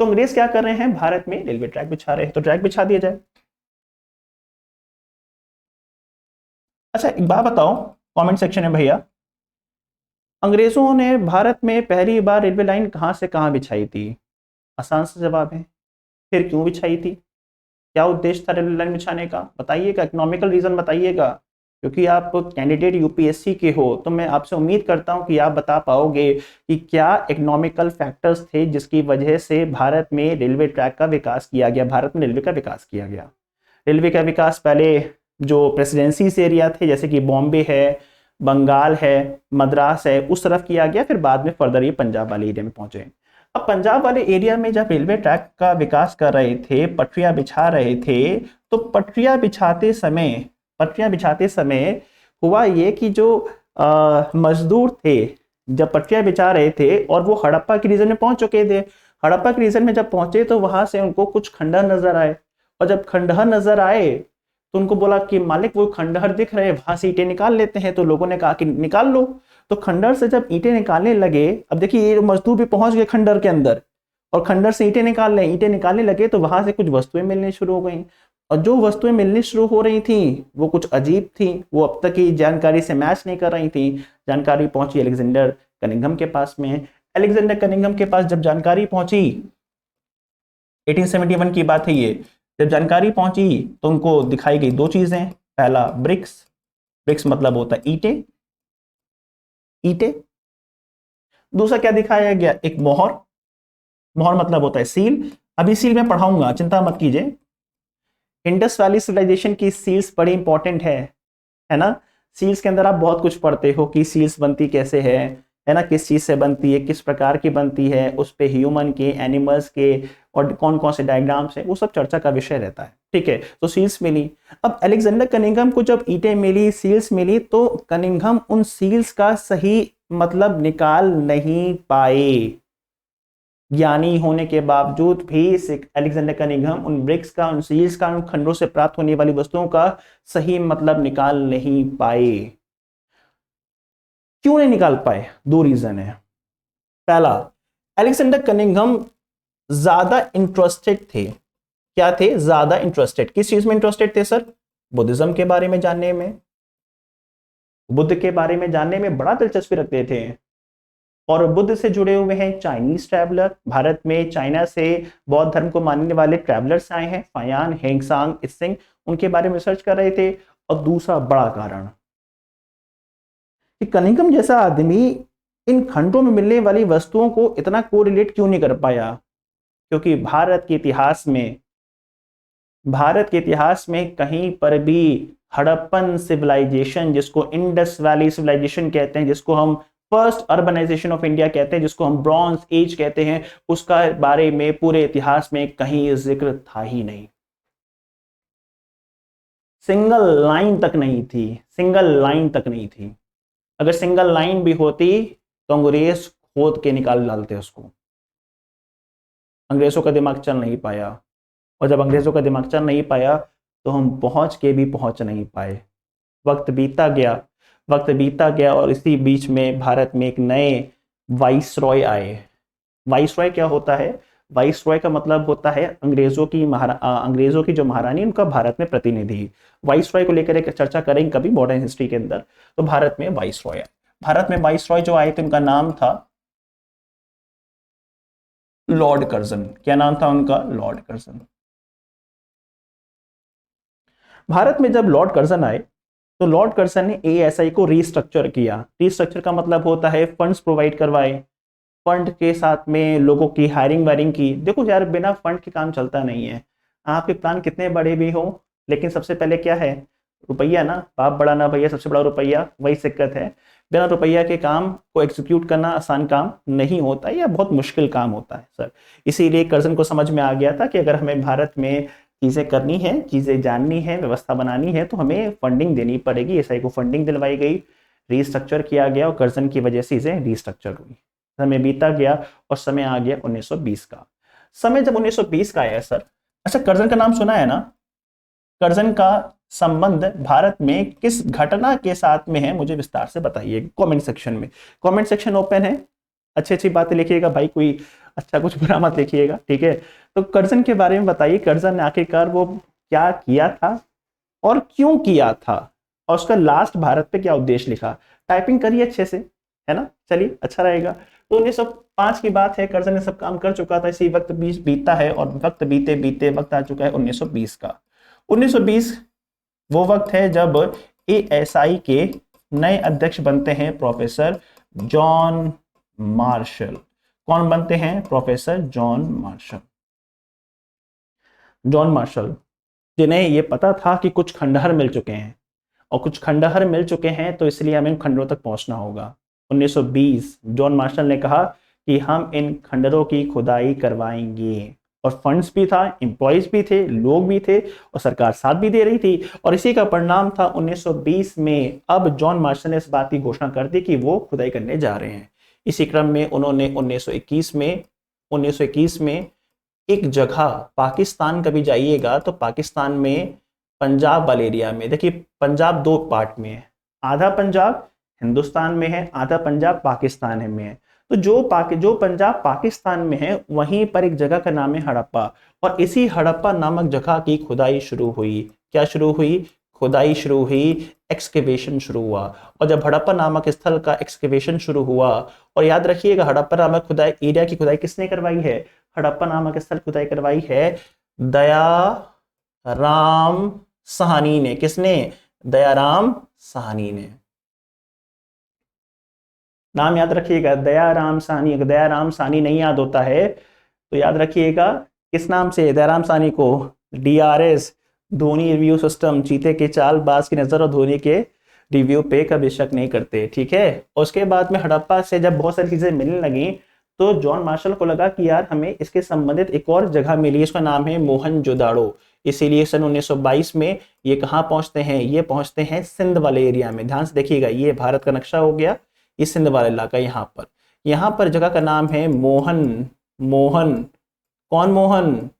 तो अंग्रेज क्या कर रहे हैं? भारत में रेलवे ट्रैक बिछा रहे हैं, तो ट्रैक बिछा दिया जाए। अच्छा, एक बात बताओ कमेंट सेक्शन में भैया, अंग्रेजों ने भारत में पहली बार रेलवे लाइन कहां से कहां बिछाई थी? आसान सा जवाब है। फिर क्यों बिछाई थी? क्या उद्देश्य था रेलवे लाइन बिछाने का? बताइएगा, इकोनॉमिकल रीजन बताइएगा। क्योंकि आप कैंडिडेट UPSC के हो तो मैं आपसे उम्मीद करता हूं कि आप बता पाओगे कि क्या इकोनॉमिकल फैक्टर्स थे जिसकी वजह से भारत में रेलवे ट्रैक का विकास किया गया, भारत में रेलवे का विकास किया गया। रेलवे का विकास पहले जो प्रेसिडेंसी से एरिया थे, जैसे कि बॉम्बे है, बंगाल है, मद्रास है, उस तरफ किया गया। फिर बाद में फर्दर ये पंजाब वाले एरिया में पहुंचे। अब पंजाब वाले एरिया में जब रेलवे ट्रैक का विकास कर रहे थे, पटरियां बिछा रहे थे, तो पटरियां बिछाते समय हुआ ये कि जो मजदूर थे, जब पटरियां बिछा रहे थे और वो हड़प्पा के रीजन में पहुंच चुके थे, हड़प्पा के रीजन में जब पहुंचे तो वहां से उनको कुछ खंडहर नजर आए। और जब खंडहर नजर आए तो उनको बोला कि मालिक वो खंडहर दिख रहे हैं, वहां से ईंटें निकाल लेते हैं। तो लोगों ने कहा कि निकाल लो। तो खंडहर से जब ईंटें निकालने लगे, अब देखिए ये मजदूर भी पहुंच गए खंडहर के अंदर और खंडहर से ईंटें निकालने लगे, तो वहां से कुछ वस्तुएं मिलने शुरू हो गई। और जो वस्तुएं मिलनी शुरू हो रही थी वो कुछ अजीब थी, वो अब तक की जानकारी से मैच नहीं कर रही थी। जानकारी पहुंची अलेक्जेंडर कनिंघम के पास में। अलेक्जेंडर कनिंघम के पास जब जानकारी पहुंची 1871 की बात है ये। जब जानकारी पहुंची तो उनको दिखाई गई 2 चीजें, पहला ब्रिक्स, ब्रिक्स मतलब होता है ईंटे, ईंटे। दूसरा क्या दिखाया गया, एक मोहर, मोहर मतलब होता है सील। अभी सील मैं पढ़ाऊंगा, चिंता मत कीजिए। इंडस वैली सिविलाइजेशन की सील्स बड़ी इंपॉर्टेंट है ना। सील्स के अंदर आप बहुत कुछ पढ़ते हो कि सील्स बनती कैसे है ना, किस चीज से बनती है, किस प्रकार की बनती है, उस पे ह्यूमन के, एनिमल्स के और कौन कौन से डायग्राम्स है, वो सब चर्चा का विषय रहता है। ठीक है, तो सील्स मिली। अब अलेक्जेंडर कनिंघम को जब ईंटें मिली, सील्स मिली, तो कनिंघम उन सील्स का सही मतलब निकाल नहीं पाए। ज्ञानी होने के बावजूद भी अलेक्जेंडर कनिंघम उन ब्रिक्स का, उन सील्स का, उन खंडों से प्राप्त होने वाली वस्तुओं का सही मतलब निकाल नहीं पाए। क्यों नहीं निकाल पाए? 2 रीजन है। पहला, अलेक्जेंडर कनिंघम ज्यादा इंटरेस्टेड थे। क्या थे? ज्यादा इंटरेस्टेड। किस चीज में इंटरेस्टेड थे सर? बुद्धिज्म के बारे में जानने में, बुद्ध के बारे में जानने में बड़ा दिलचस्पी रखते थे। और बुद्ध से जुड़े हुए हैं चाइनीज ट्रैवलर। भारत में चाइना से बौद्ध धर्म को मानने वाले ट्रैवलर्स आए हैं, फायान, हेंगसांग, इत्सिंग, उनके बारे में रिसर्च कर रहे थे। और दूसरा बड़ा कारण कि कनिंघम जैसा आदमी इन खंडों में मिलने वाली वस्तुओं को इतना कोरिलेट क्यों नहीं कर पाया? क्योंकि भारत के इतिहास में कहीं पर भी हड़प्पन सिविलाइजेशन, जिसको इंडस वैली सिविलाइजेशन कहते हैं, जिसको हम फर्स्ट अर्बनाइजेशन ऑफ इंडिया कहते हैं, जिसको हम ब्रॉन्ज एज कहते हैं, उसका बारे में पूरे इतिहास में कहीं जिक्र था ही नहीं। सिंगल लाइन तक नहीं थी, सिंगल लाइन तक नहीं थी। अगर सिंगल लाइन भी होती तो अंग्रेज खोद के निकाल डालते उसको। अंग्रेजों का दिमाग चल नहीं पाया, और जब अंग्रेजों का दिमाग चल नहीं पाया तो हम पहुंच के भी पहुंच नहीं पाए। वक्त बीता गया, वक्त बीता गया, और इसी बीच में भारत में एक नए वाइसरॉय आए। वाइसरॉय क्या होता है? वाइसरॉय का मतलब होता है अंग्रेजों की जो महारानी, उनका भारत में प्रतिनिधि। वाइसरॉय को लेकर एक चर्चा करेंगे कभी मॉडर्न हिस्ट्री के अंदर। तो भारत में वाइसरॉय, भारत में वाइसरॉय जो आए थे उनका नाम था लॉर्ड कर्जन। क्या नाम था उनका? Lord Curzon. भारत में जब लॉर्ड कर्जन आए तो लॉर्ड कर्जन ने एएसआई को रीस्ट्रक्चर किया। रीस्ट्रक्चर का मतलब होता है फंड्स प्रोवाइड करवाए, फंड के साथ में लोगों की हायरिंग वायरिंग की। देखो यार, बिना फंड के काम चलता नहीं है। आपके प्लान कितने बड़े भी हो, लेकिन सबसे पहले क्या है? रुपया ना। बाप बड़ा ना भैया, सबसे बड़ा रुपया, वही दिक्कत है। बिना रुपया के काम को एग्जीक्यूट करना आसान काम नहीं होता, या बहुत मुश्किल काम होता है सर। इसीलिए कर्जन को समझ में आ गया था कि अगर हमें भारत में चीजें करनी है, चीजें जाननी है, व्यवस्था बनानी है, तो हमें फंडिंग देनी पड़ेगी। एसआई को फंडिंग दिलवाई गई, रीस्ट्रक्चर किया गया, और कर्जन की वजह से चीजें रीस्ट्रक्चर हुई। समय बीता गया और समय आ गया 1920 का। समय जब 1920 का आया सर, अच्छा कर्जन का नाम सुना है ना? कर्जन का संबंध भारत में किस घटना के साथ में है, मुझे विस्तार से बताइए कमेंट सेक्शन में। कमेंट सेक्शन ओपन है, अच्छी अच्छी बातें लिखिएगा भाई, कोई अच्छा कुछ बुरा मत लिखिएगा, ठीक है। तो कर्जन के बारे में बताइए, कर्जन ने आखिरकार वो क्या किया था और क्यों किया था, और उसका लास्ट भारत पे क्या उद्देश्य लिखा। टाइपिंग करिए अच्छे से, है ना, चलिए अच्छा रहेगा। तो 1905 की बात है, कर्जन ने सब काम कर चुका था। इसी वक्त बीता है, और वक्त बीते बीते वक्त आ चुका है 1920 का। 1920 वो वक्त है जब एएसआई के नए अध्यक्ष बनते हैं प्रोफेसर जॉन मार्शल। कौन बनते हैं? Professor John Marshall. John Marshall, जिन्हें ये पता था कि कुछ खंडहर मिल चुके हैं, और कुछ खंडहर मिल चुके हैं तो इसलिए हमें इन खंडहरों तक पहुंचना होगा। 1920 जॉन मार्शल ने कहा कि हम इन खंडहरों की खुदाई करवाएंगे, और फंड्स भी था, एम्प्लॉयज भी थे, लोग भी थे, और सरकार साथ भी दे रही थी। और इसी का परिणाम था 1920 में अब जॉन मार्शल ने इस बात की घोषणा कर दी कि वो खुदाई करने जा रहे हैं। इसी क्रम में उन्होंने 1921 में एक जगह, पाकिस्तान कभी जाइएगा तो पाकिस्तान में पंजाब वाले एरिया में, देखिए पंजाब 2 पार्ट में है, आधा पंजाब हिंदुस्तान में है, आधा पंजाब पाकिस्तान में है। तो जो पंजाब पाकिस्तान में है, वहीं पर एक जगह का नाम है हड़प्पा, और इसी हड़प्पा नामक जगह की खुदाई शुरू हुई। क्या शुरू हुई? खुदाई शुरू हुई, एक्सकेवेशन शुरू हुआ। और जब हड़प्पा नामक स्थल का एक्सकेवेशन शुरू हुआ, और याद रखिएगा हड़प्पा नामक खुदाई एरिया की खुदाई किसने करवाई है? हड़प्पा नामक स्थल खुदाई करवाई है दयाराम साहनी ने। किसने? दयाराम साहनी ने। नाम याद रखिएगा, दयाराम साहनी। अगर दयाराम साहनी नहीं याद होता है तो याद रखिएगा किस नाम से? दयाराम साहनी को DRS, धोनी रिव्यू सिस्टम, चीते की चाल, बाज की नजर और धोनी के रिव्यू पे कभी शक नहीं करते, ठीक है। उसके बाद में हड़प्पा से जब बहुत सारी चीजें मिलने लगी तो जॉन मार्शल को लगा कि यार हमें इसके संबंधित एक और जगह मिली, इसका नाम है मोहनजोदाड़ो। इसीलिए सन 1922 में ये कहाँ पहुंचते हैं? ये पहुंचते हैं सिंध वाले एरिया में। ध्यान से देखिएगा, ये भारत का नक्शा हो गया, ये सिंध वाला इलाका। यहाँ पर जगह का नाम है मोहन। कौन मोहन?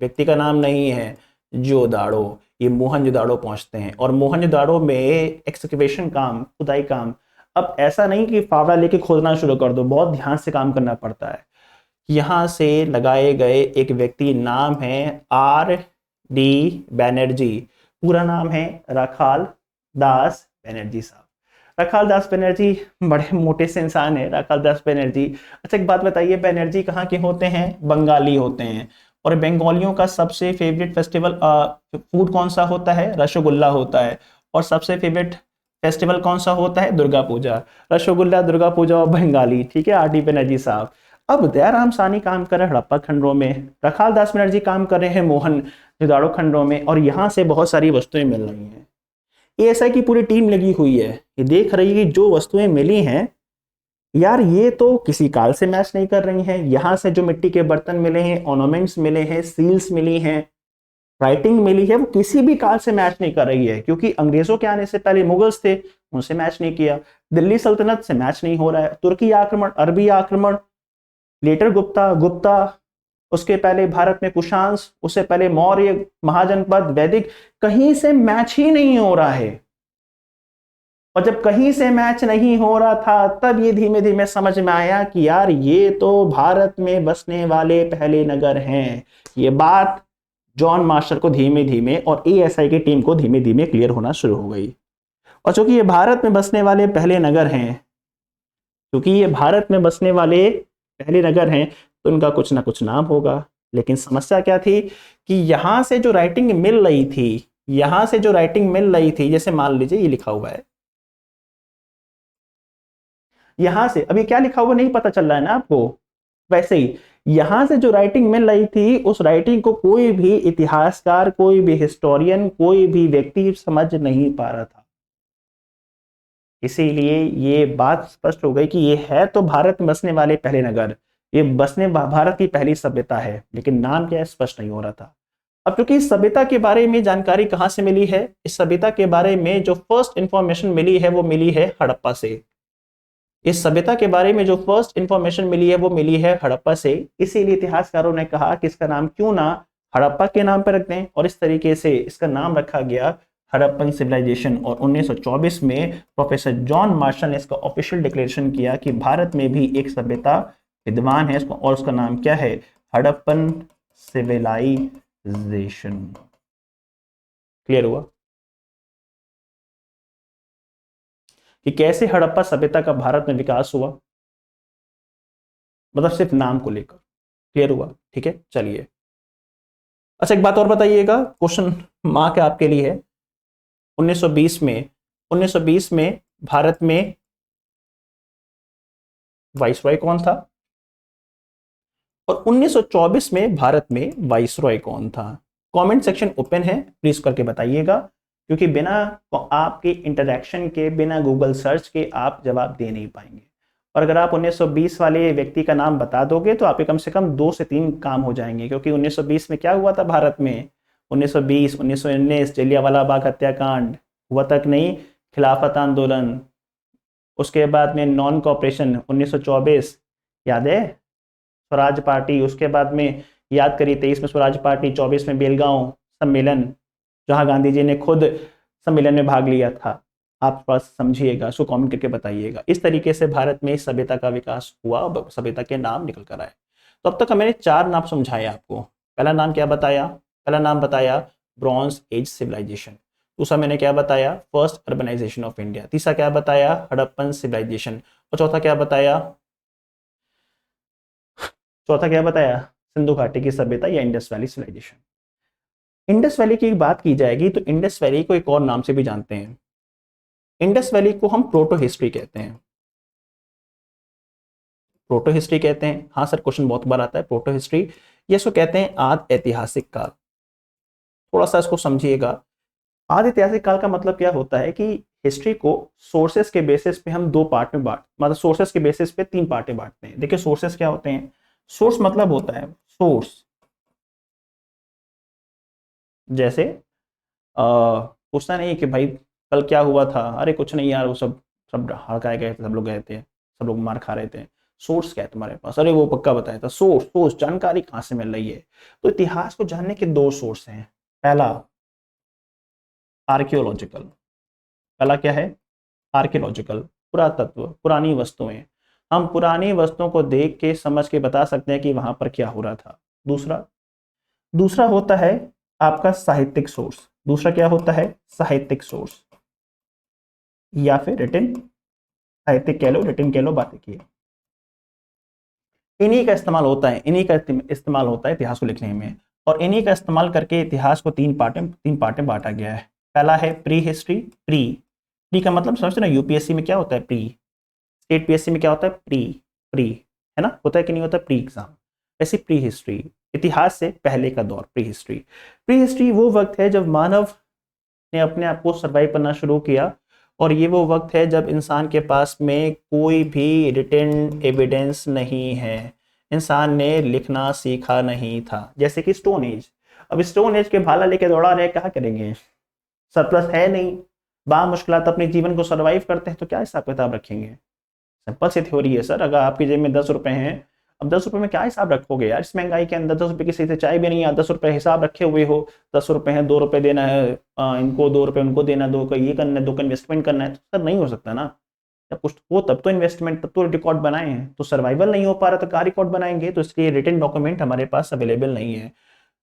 व्यक्ति का नाम नहीं है, जोदाड़ो। ये मोहनजोदाड़ो पहुंचते हैं और मोहनजोदाड़ो में एक्सकवेशन काम, खुदाई काम। अब ऐसा नहीं कि फावड़ा लेके खोदना शुरू कर दो, बहुत ध्यान से काम करना पड़ता है। यहां से लगाए गए एक व्यक्ति, नाम है RD बैनर्जी। पूरा नाम है राखाल दास बैनर्जी साहब। राखाल दास बैनर्जी बड़े मोटे से इंसान है, राखाल दास बैनर्जी। अच्छा एक बात बताइए, बैनर्जी कहाँ के होते हैं? बंगाली होते हैं। और बंगालियों का सबसे फेवरेट फेस्टिवल फूड कौन सा होता है? रसगुल्ला होता है। और सबसे फेवरेट फेस्टिवल कौन सा होता है? दुर्गा पूजा। रसगुल्ला, दुर्गा पूजा और बंगाली, ठीक है। RD बैनर्जी साहब। अब दयाराम साहनी काम कर रहे हैं हड़प्पा खंडरों में, राखाल दास बैनर्जी काम कर रहे हैं मोहनजोदाड़ो खंडरों में, और यहाँ से बहुत सारी वस्तुएं मिल रही हैं। ASI की पूरी टीम लगी हुई है, ये देख रही है कि जो वस्तुएं मिली हैं यार ये तो किसी काल से मैच नहीं कर रही हैं। यहां से जो मिट्टी के बर्तन मिले हैं, ऑर्नामेंट्स मिले हैं, सील्स मिली हैं, राइटिंग मिली है, वो किसी भी काल से मैच नहीं कर रही है। क्योंकि अंग्रेजों के आने से पहले मुगल्स थे, उनसे मैच नहीं किया। दिल्ली सल्तनत से मैच नहीं हो रहा है। तुर्की आक्रमण, अरबी आक्रमण, लेटर गुप्ता, उसके पहले भारत में कुशांस, उससे पहले मौर्य, महाजनपद, वैदिक, कहीं से मैच ही नहीं हो रहा है। और जब कहीं से मैच नहीं हो रहा था तब ये धीमे धीमे समझ में आया कि यार ये तो भारत में बसने वाले पहले नगर हैं। ये बात जॉन मार्शल को धीमे धीमे और ASI की टीम को धीमे धीमे क्लियर होना शुरू हो गई। और चूंकि ये भारत में बसने वाले पहले नगर हैं, क्योंकि ये भारत में बसने वाले पहले नगर हैं तो इनका कुछ ना कुछ नाम होगा। लेकिन समस्या क्या थी कि यहां से जो राइटिंग मिल रही थी, जैसे मान लीजिए ये लिखा हुआ है, यहां से अभी क्या लिखा हुआ नहीं पता चल रहा है ना आपको। वैसे ही यहां से जो राइटिंग मिल रही थी, उस राइटिंग को कोई भी इतिहासकार, कोई भी हिस्टोरियन, कोई भी व्यक्ति समझ नहीं पा रहा था। इसीलिए ये बात स्पष्ट हो गई कि ये है तो भारत में बसने वाले पहले नगर, ये भारत की पहली सभ्यता है, लेकिन नाम क्या है स्पष्ट नहीं हो रहा था। अब क्योंकि इस सभ्यता के बारे में जानकारी कहां से मिली है? इस सभ्यता के बारे में जो फर्स्ट इंफॉर्मेशन मिली है वो मिली है हड़प्पा से। इस सभ्यता के बारे में जो फर्स्ट इंफॉर्मेशन मिली है वो मिली है हड़प्पा से। इसीलिए इतिहासकारों ने कहा कि इसका नाम क्यों ना हड़प्पा के नाम पर रख दें, और इस तरीके से इसका नाम रखा गया हड़प्पन सिविलाइजेशन। और 1924 में प्रोफेसर जॉन मार्शल ने इसका ऑफिशियल डिक्लेरेशन किया कि भारत में भी एक सभ्यता विद्यमान है, और उसका नाम क्या है? हड़प्पन सिविलाइजेशन। क्लियर हुआ कि कैसे हड़प्पा सभ्यता का भारत में विकास हुआ, मतलब सिर्फ नाम को लेकर। क्लियर हुआ? ठीक है, चलिए। अच्छा एक बात और बताइएगा, क्वेश्चन मार्क आपके लिए है। 1920 में भारत में वाइसरॉय कौन था? और 1924 में भारत में वाइसरॉय कौन था? कमेंट सेक्शन ओपन है, प्लीज करके बताइएगा, क्योंकि बिना आपके इंटरैक्शन के, बिना गूगल सर्च के आप जवाब दे नहीं पाएंगे। और अगर आप 1920 वाले व्यक्ति का नाम बता दोगे तो आपके कम से कम 2 से 3 काम हो जाएंगे। क्योंकि 1920 में क्या हुआ था भारत में? 1920, 1919 जलियांवाला बाग हत्याकांड हुआ तक नहीं, खिलाफत आंदोलन, उसके बाद में नॉन कॉपरेशन 1924, याद है, स्वराज पार्टी, उसके बाद में याद करिए 23 में स्वराज पार्टी, 24 में बेलगांव सम्मेलन, जहां गांधी जी ने खुद सम्मेलन में भाग लिया था। आप थोड़ा समझिएगा, उसको कमेंट करके बताइएगा। इस तरीके से भारत में सभ्यता का विकास हुआ, सभ्यता के नाम निकल कर आए। तो अब तक मैंने 4 नाम समझाए आपको। पहला नाम क्या बताया? पहला नाम बताया ब्रॉन्ज एज सिविलाइजेशन। दूसरा मैंने क्या बताया? First urbanization of India. तीसरा क्या बताया? Harappan civilization. और चौथा क्या बताया? सिंधु घाटी की सभ्यता या Indus valley civilization. Indus valley की बात की जाएगी तो इंडस वैली को एक और नाम से भी जानते हैं। इंडस वैली को हम प्रोटो हिस्ट्री कहते हैं। प्रोटो हिस्ट्री कहते हैं, हाँ सर क्वेश्चन बहुत बार आता है प्रोटो हिस्ट्री। ये इसको कहते हैं आदि ऐतिहासिक काल। थोड़ा सा इसको समझिएगा। आदि ऐतिहासिक काल का मतलब क्या होता है कि हिस्ट्री को सोर्सेस के बेसिस पे हम दो पार्ट में मतलब सोर्सेस के बेसिस पे तीन पार्ट में बांटते हैं। देखिए सोर्सेस क्या होते हैं। सोर्स मतलब होता है सोर्स, जैसे पूछना नहीं है कि भाई कल क्या हुआ था, अरे कुछ नहीं यार वो सब सब हड़काए गए थे, सब लोग गए थे, सब लोग मार खा रहे थे। सोर्स क्या है तुम्हारे पास, अरे वो पक्का बताया था। सोर्स सोर्स जानकारी कहाँ से मिल रही है। तो इतिहास को जानने के दो सोर्स हैं। पहला आर्कियोलॉजिकल, पहला क्या है आर्कियोलॉजिकल, पुरातत्व, पुरानी वस्तुएं। हम पुरानी वस्तुओं को देख के समझ के बता सकते हैं कि वहां पर क्या हो रहा था। दूसरा दूसरा होता है आपका साहित्यिक सोर्स। दूसरा क्या होता है साहित्यिक सोर्स या फिर रिटन, साहित्यिक कह लो रिटन कह लो, बातें की। इन्हीं का इस्तेमाल होता है, इन्हीं का इस्तेमाल होता है इतिहास को लिखने में। और इन्हीं का इस्तेमाल करके इतिहास को तीन पार्ट में बांटा गया है। पहला है प्री हिस्ट्री। प्री प्री का मतलब समझते ना, यूपीएससी में क्या होता है प्री, स्टेट पीएससी में क्या होता है प्री, प्री है ना, होता है कि नहीं होता प्री एग्जाम। ऐसी प्री हिस्ट्री इतिहास से पहले का दौर प्री हिस्ट्री। प्री हिस्ट्री वो वक्त है जब मानव ने अपने आप को सर्वाइव करना शुरू किया, और ये वो वक्त है जब इंसान के पास में कोई भी रिटन एविडेंस नहीं है, इंसान ने लिखना सीखा नहीं था। जैसे कि स्टोन एज, अब स्टोन एज के भाला लेके दौड़ा रहे, क्या करेंगे, सरप्लस है नहीं, बा मुश्किलात अपने जीवन को सर्वाइव करते हैं, तो क्या हिसाब किताब रखेंगे। सिंपल सी थ्योरी है सर, अगर आपकी जेब में 10 रुपए हैं, अब 10 रुपए में क्या हिसाब रखोगे यार, इस महंगाई के अंदर 10 रुपए की सही से चाय भी नहीं है, 10 रुपए हिसाब रखे हुए हो, 10 रुपए हैं, 2 रुपए देना है इनको, 2 रुपए उनको देना, दो का ये करना है, दो का इन्वेस्टमेंट करना है, तो सर नहीं हो सकता ना। जब कुछ हो तब तो इन्वेस्टमेंट, तब तो रिकॉर्ड बनाए हैं, तो सर्वाइवल नहीं हो पा रहा तो क्या रिकॉर्ड बनाएंगे, तो इसलिए रिटन डॉक्यूमेंट हमारे पास अवेलेबल नहीं है।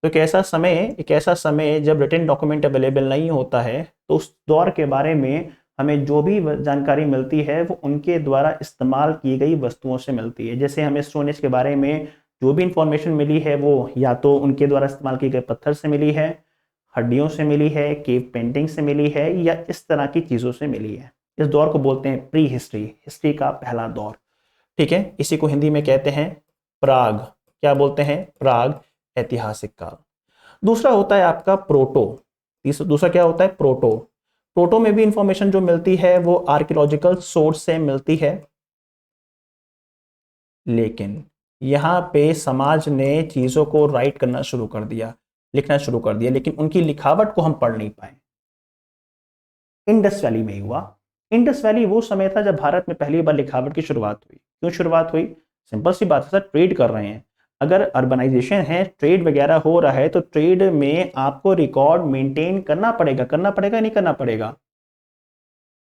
तो एक ऐसा समय जब रिटन डॉक्यूमेंट अवेलेबल नहीं होता है, तो उस दौर के बारे में हमें जो भी जानकारी मिलती है वो उनके द्वारा इस्तेमाल की गई वस्तुओं से मिलती है। जैसे हमें स्टोन एज के बारे में जो भी इंफॉर्मेशन मिली है वो या तो उनके द्वारा इस्तेमाल किए गए पत्थर से मिली है, हड्डियों से मिली है, केव पेंटिंग से मिली है, या इस तरह की चीज़ों से मिली है। इस दौर को बोलते हैं प्री हिस्ट्री, हिस्ट्री का पहला दौर। ठीक है, इसी को हिंदी में कहते हैं प्राग। क्या बोलते हैं, प्राग ऐतिहासिक काल। दूसरा होता है आपका प्रोटो। दूसरा क्या होता है प्रोटो। प्रोटो में भी इंफॉर्मेशन जो मिलती है वो आर्कियोलॉजिकल सोर्स से मिलती है, लेकिन यहाँ पे समाज ने चीजों को राइट करना शुरू कर दिया, लिखना शुरू कर दिया, लेकिन उनकी लिखावट को हम पढ़ नहीं पाए। इंडस वैली में हुआ। इंडस वैली वो समय था जब भारत में पहली बार लिखावट की शुरुआत हुई। क्यों शुरुआत हुई, सिंपल सी बात है सर, ट्रेड कर रहे हैं, अगर अर्बनाइजेशन है, ट्रेड वगैरह हो रहा है, तो ट्रेड में आपको रिकॉर्ड मेंटेन करना पड़ेगा नहीं करना पड़ेगा।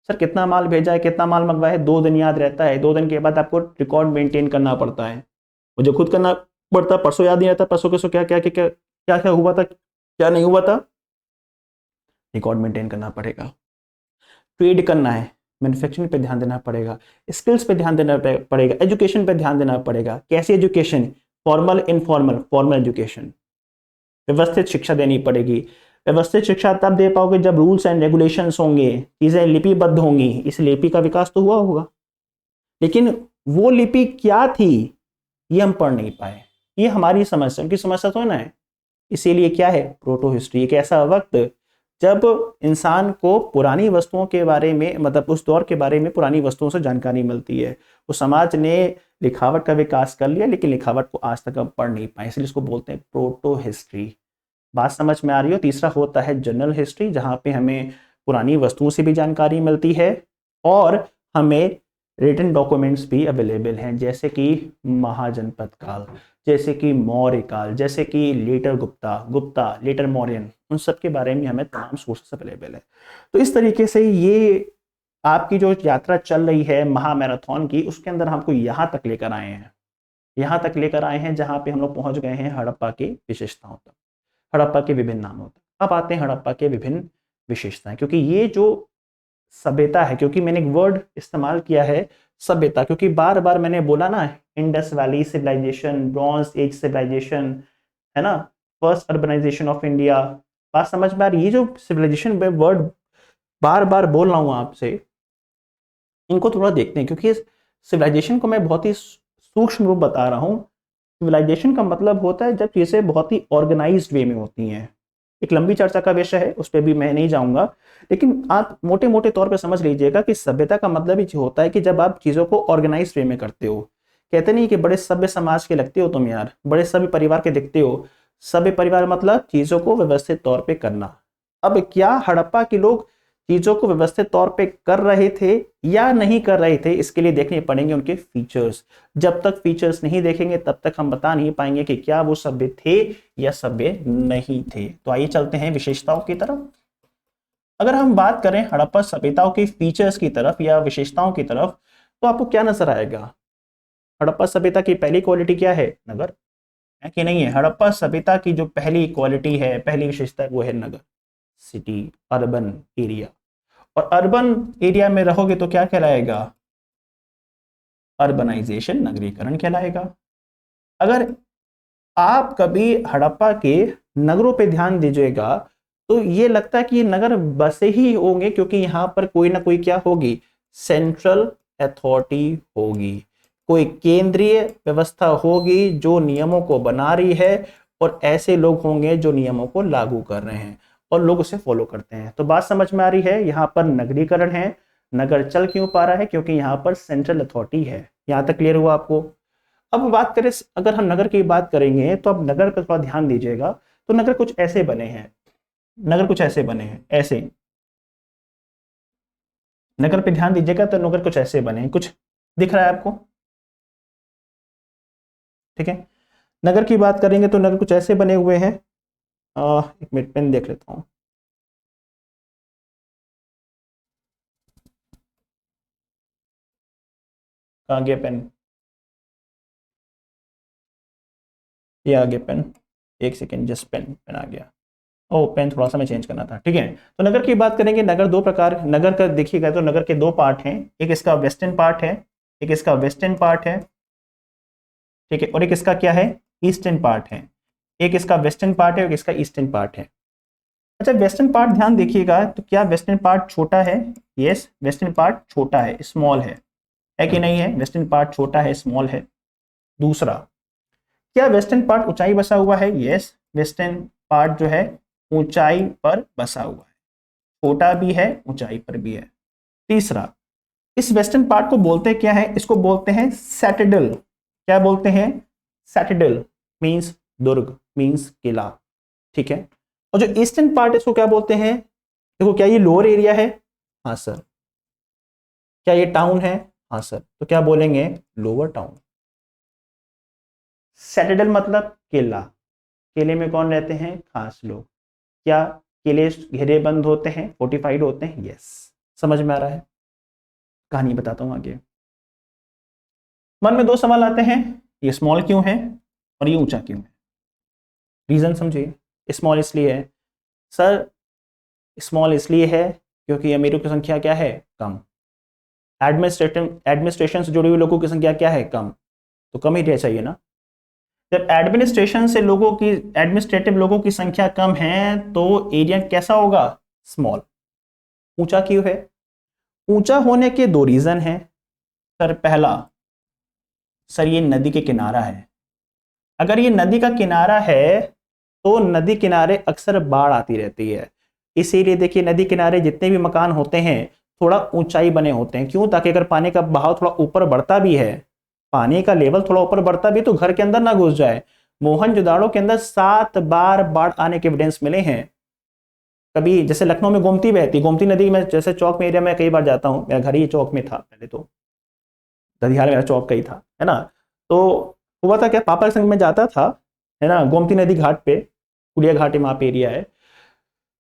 सर कितना माल भेजा है, कितना माल मंगवाया है, 2 दिन याद रहता है, 2 दिन के बाद आपको रिकॉर्ड मेंटेन करना पड़ता है। मुझे खुद करना पड़ता, परसों याद नहीं रहता, परसों कैसो क्या क्या क्या क्या क्या हुआ था, क्या नहीं हुआ था, रिकॉर्ड मेंटेन करना पड़ेगा। ट्रेड करना है, मैन्युफैक्चरिंग पे ध्यान देना पड़ेगा, स्किल्स पे ध्यान देना पड़ेगा, एजुकेशन पे ध्यान देना पड़ेगा। कैसी education, formal informal, formal education, व्यवस्थित शिक्षा देनी पड़ेगी। व्यवस्थित शिक्षा तब दे पाओगे जब रूल्स एंड रेगुलेशंस होंगे, चीजें लिपिबद्ध होंगी, इस लिपि का विकास तो हुआ होगा। लेकिन वो लिपि क्या थी ये हम पढ़ नहीं पाए, ये हमारी समस्या, उनकी समस्या तो ना है। इसीलिए क्या है प्रोटो हिस्ट्री, एक ऐसा वक्त जब इंसान को पुरानी वस्तुओं के बारे में, मतलब उस दौर के बारे में पुरानी वस्तुओं से जानकारी मिलती है। वो समाज ने लिखावट का विकास कर लिया, लेकिन लिखावट को आज तक हम पढ़ नहीं पाए, इसलिए इसको बोलते हैं प्रोटो हिस्ट्री। बात समझ में आ रही हो। तीसरा होता है जनरल हिस्ट्री, जहां पे हमें पुरानी वस्तुओं से भी जानकारी मिलती है और हमें रिटन डॉक्यूमेंट्स भी अवेलेबल हैं, जैसे कि महाजनपद काल, जैसे कि मौर्य काल, जैसे कि लेटर गुप्ता लेटर मौर्यन, उन सब के बारे में हमें तमाम सोर्सेस अवेलेबल है। तो इस तरीके से ये आपकी जो यात्रा चल रही है महामैराथन की, उसके अंदर हमको यहाँ तक लेकर आए हैं, यहाँ तक लेकर आए हैं जहाँ पे हम लोग पहुंच गए हैं हड़प्पा की विशेषताओं तक, हड़प्पा के विभिन्न नामों तक। अब आते हैं हड़प्पा के विभिन्न विशेषताएं, क्योंकि ये जो सभ्यता है, क्योंकि मैंने एक वर्ड इस्तेमाल किया है सभ्यता, क्योंकि बार बार मैंने बोला ना, Indus valley civilization, bronze age civilization, है ना, फर्स्ट अर्बनाइजेशन ऑफ इंडिया। बात समझ में आ रही है? ये जो सिविलाइजेशन वर्ड बार बार बोल रहा हूं आपसे, इनको थोड़ा देखते हैं, क्योंकि सिविलाइजेशन को मैं बहुत ही सूक्ष्म रूप बता रहा हूं। सिविलाइजेशन का मतलब होता है जब चीजें बहुत ही ऑर्गेनाइज्ड वे में होती हैं। एक लंबी चर्चा का विषय है, उस पर भी मैं नहीं जाऊंगा, लेकिन आप मोटे मोटे तौर पे समझ लीजिएगा कि सभ्यता का मतलब ही होता है कि जब आप चीजों को ऑर्गेनाइज्ड वे में करते हो। कहते नहीं कि बड़े सभ्य समाज के लगते हो तुम यार, बड़े सभ्य परिवार के दिखते हो। सभ्य परिवार मतलब चीजों को व्यवस्थित तौर पे करना। अब क्या हड़प्पा के लोग चीजों को व्यवस्थित तौर पे कर रहे थे या नहीं कर रहे थे, इसके लिए देखने पड़ेंगे उनके फीचर्स। जब तक फीचर्स नहीं देखेंगे तब तक हम बता नहीं पाएंगे कि क्या वो सभ्य थे या सभ्य नहीं थे। तो आइए चलते हैं विशेषताओं की तरफ। अगर हम बात करें हड़प्पा सभ्यताओं की फीचर्स की तरफ या विशेषताओं की तरफ, तो आपको क्या नजर आएगा? हड़प्पा सभ्यता की पहली क्वालिटी क्या है? नगर है कि नहीं है? हड़प्पा सभ्यता की जो पहली क्वालिटी है, पहली विशेषता है, वो है नगर, सिटी, अर्बन एरिया। और अर्बन एरिया में रहोगे तो क्या कहलाएगा? अर्बनाइजेशन, नगरीकरण कहलाएगा। अगर आप कभी हड़प्पा के नगरों पे ध्यान दीजिएगा तो ये लगता है कि ये नगर बसे ही होंगे, क्योंकि यहाँ पर कोई ना कोई क्या होगी? सेंट्रल अथॉरिटी होगी, कोई केंद्रीय व्यवस्था होगी जो नियमों को बना रही है, और ऐसे लोग होंगे जो नियमों को लागू कर रहे हैं और लोग उसे फॉलो करते हैं। तो बात समझ में आ रही है? यहाँ पर नगरीकरण है। नगर चल क्यों पा रहा है? क्योंकि यहाँ पर सेंट्रल अथॉरिटी है। यहाँ तक क्लियर हुआ आपको? अब बात करें, अगर हम नगर की बात करेंगे तो अब नगर पर थोड़ा ध्यान दीजिएगा। तो नगर कुछ ऐसे बने हैं, नगर कुछ ऐसे बने हैं, ऐसे। नगर पे ध्यान दीजिएगा तो नगर कुछ ऐसे बने हैं, कुछ दिख रहा है आपको? ठीक है, नगर की बात करेंगे तो नगर कुछ ऐसे बने हुए हैं। एक मिनट, पेन देख लेता हूं। कहाँ गया पेन? ये आ गया पेन, एक सेकेंड, जस्ट पेन, पेन आ गया। ओ, पेन थोड़ा सा मैं चेंज करना था। ठीक है, तो नगर की बात करेंगे। नगर दो प्रकार, नगर का देखिएगा तो नगर के दो पार्ट हैं। एक इसका वेस्टर्न पार्ट है, एक इसका वेस्टर्न पार्ट है, ठीक है, और एक इसका क्या है? ईस्टर्न पार्ट है। एक इसका वेस्टर्न पार्ट है और इसका ईस्टर्न पार्ट है। अच्छा, वेस्टर्न पार्ट ध्यान देखिएगा तो क्या वेस्टर्न पार्ट छोटा है? यस, वेस्टर्न पार्ट छोटा है, स्मॉल है कि नहीं है? वेस्टर्न पार्ट छोटा है, स्मॉल है। दूसरा, क्या वेस्टर्न पार्ट ऊंचाई बसा हुआ है? यस, वेस्टर्न पार्ट जो है ऊंचाई पर बसा हुआ है, छोटा भी है, ऊंचाई पर भी है। तीसरा, इस वेस्टर्न पार्ट को बोलते क्या है? इसको बोलते हैं सैटेडल। क्या बोलते हैं? सैटेडल मींस दुर्ग, मींस किला, ठीक है। और जो ईस्टर्न पार्ट इसको क्या बोलते हैं? देखो, क्या ये लोअर एरिया है? हाँ सर। क्या ये टाउन है? हाँ सर। तो क्या बोलेंगे? Lower town. सैटेडल मतलब किला, किले में कौन रहते हैं? खास लोग। क्या किले घेरे बंद होते हैं, फोर्टिफाइड होते हैं? यस। समझ में आ रहा है? कहानी बताता हूं आगे। मन में दो सवाल आते हैं, ये स्मॉल क्यों है और ये ऊंचा क्यों है? रीजन समझिए। स्मॉल इसलिए है सर, स्मॉल इसलिए है क्योंकि अमीरों की संख्या क्या है? कम। एडमिनिस्ट्रेशन से जुड़े हुए लोगों की संख्या क्या है? कम। तो कम ही चाहिए ना। जब एडमिनिस्ट्रेशन से लोगों की, एडमिनिस्ट्रेटिव लोगों की संख्या कम है तो एरिया कैसा होगा? स्मॉल। ऊंचा क्यों है? ऊंचा होने के दो रीजन हैं सर। पहला, सर ये नदी के किनारा है। अगर ये नदी का किनारा है तो नदी किनारे अक्सर बाढ़ आती रहती है, इसीलिए देखिए नदी किनारे जितने भी मकान होते हैं थोड़ा ऊंचाई बने होते हैं। क्यों? ताकि अगर पानी का बहाव थोड़ा ऊपर बढ़ता भी है, पानी का लेवल थोड़ा ऊपर बढ़ता भी तो घर के अंदर ना घुस जाए। मोहनजोदाड़ो के अंदर 7 बार बाढ़ आने के एविडेंस मिले हैं। कभी जैसे लखनऊ में गोमती बहती, गोमती नदी में, जैसे चौक में एरिया में कई बार जाता हूँ, मेरा घर ही चौक में था पहले, तो दधियाल मेरा चौक का ही था, है ना। तो हुआ था क्या, पापा के संग में जाता था, है ना, गोमती नदी घाट पे, कुलिया घाट वहाँ पे एरिया है।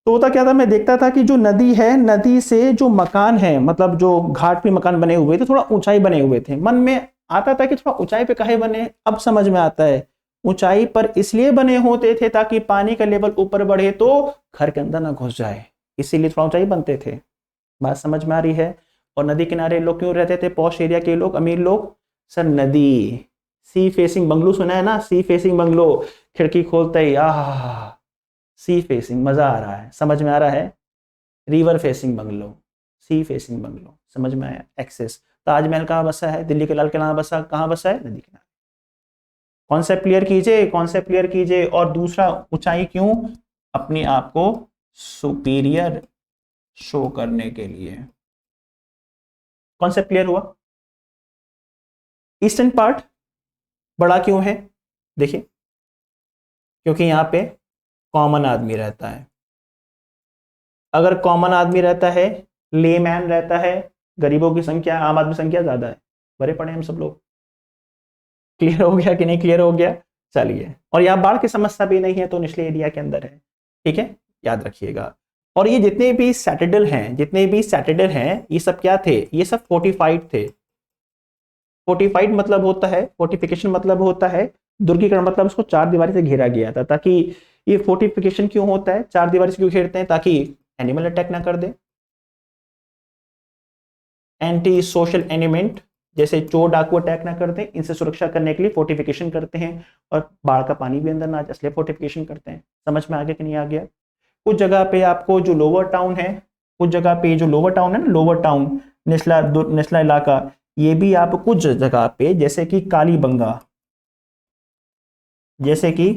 तो होता क्या था, मैं देखता था कि जो नदी है, नदी से जो मकान है, मतलब जो घाट पे मकान बने हुए थे थोड़ा ऊंचाई बने हुए थे। मन में आता था कि थोड़ा ऊंचाई पे काहे बने, अब समझ में आता है ऊंचाई पर इसलिए बने होते थे ताकि पानी का लेवल ऊपर बढ़े तो घर के अंदर ना घुस जाए, इसीलिए थोड़ा ऊंचाई बनते थे। बात समझ में आ रही है? और नदी किनारे लोग क्यों रहते थे, पॉश एरिया के लोग, अमीर लोग? सर नदी, सी फेसिंग बंगलो सुना है ना, सी फेसिंग बंगलो, खिड़की खोलते ही आह, सी फेसिंग, मजा आ रहा है, समझ में आ रहा है? River facing bungalow, sea facing bungalow, समझ में आया? एक्सेस। ताजमहल कहाँ बसा है, दिल्ली के लाल किला बसा, कहाँ बसा है? नदी किनारे। कॉन्सेप्ट क्लियर कीजिए, कॉन्सेप्ट क्लियर कीजिए। और दूसरा, ऊंचाई क्यों? अपने आप को सुपीरियर शो करने के लिए। कॉन्सेप्ट क्लियर हुआ? ईस्टर्न पार्ट बड़ा क्यों है? देखिए, क्योंकि यहां पे कॉमन आदमी रहता है। अगर कॉमन आदमी रहता है, लेमैन रहता है, गरीबों की संख्या, आम आदमी संख्या ज्यादा है। भरे पड़े हम सब लोग। क्लियर हो गया कि नहीं क्लियर हो गया? चलिए, और यहाँ बाढ़ की समस्या भी नहीं है, तो निचले एरिया के अंदर है। ठीक है, याद रखिएगा। और ये जितने भी सैटेडल हैं, जितने भी सैटेडल हैं, ये सब क्या थे? ये सब फोर्टिफाइड थे। फोर्टिफाइड मतलब होता है, फोर्टिफिकेशन मतलब होता है दुर्गीकरण, मतलब उसको चार दीवारी से घेरा गया था। ताकि ये फोर्टिफिकेशन क्यों होता है, चार दीवारी से क्यों घेरते हैं? ताकि एनिमल अटैक ना कर दे, एंटी सोशल एलिमेंट जैसे चोर डाकू अटैक ना करते, इनसे सुरक्षा करने के लिए फोर्टिफिकेशन करते हैं। और बाढ़ का पानी भी अंदर ना जाए, इसलिए फोर्टिफिकेशन करते हैं। समझ में आ गया कि नहीं आ गया? कुछ जगह पे आपको जो लोअर टाउन है, कुछ जगह पे जो लोअर टाउन है ना, लोअर टाउन, निचला निचला इलाका, ये भी आप कुछ जगह पे, जैसे कि कालीबंगा, जैसे कि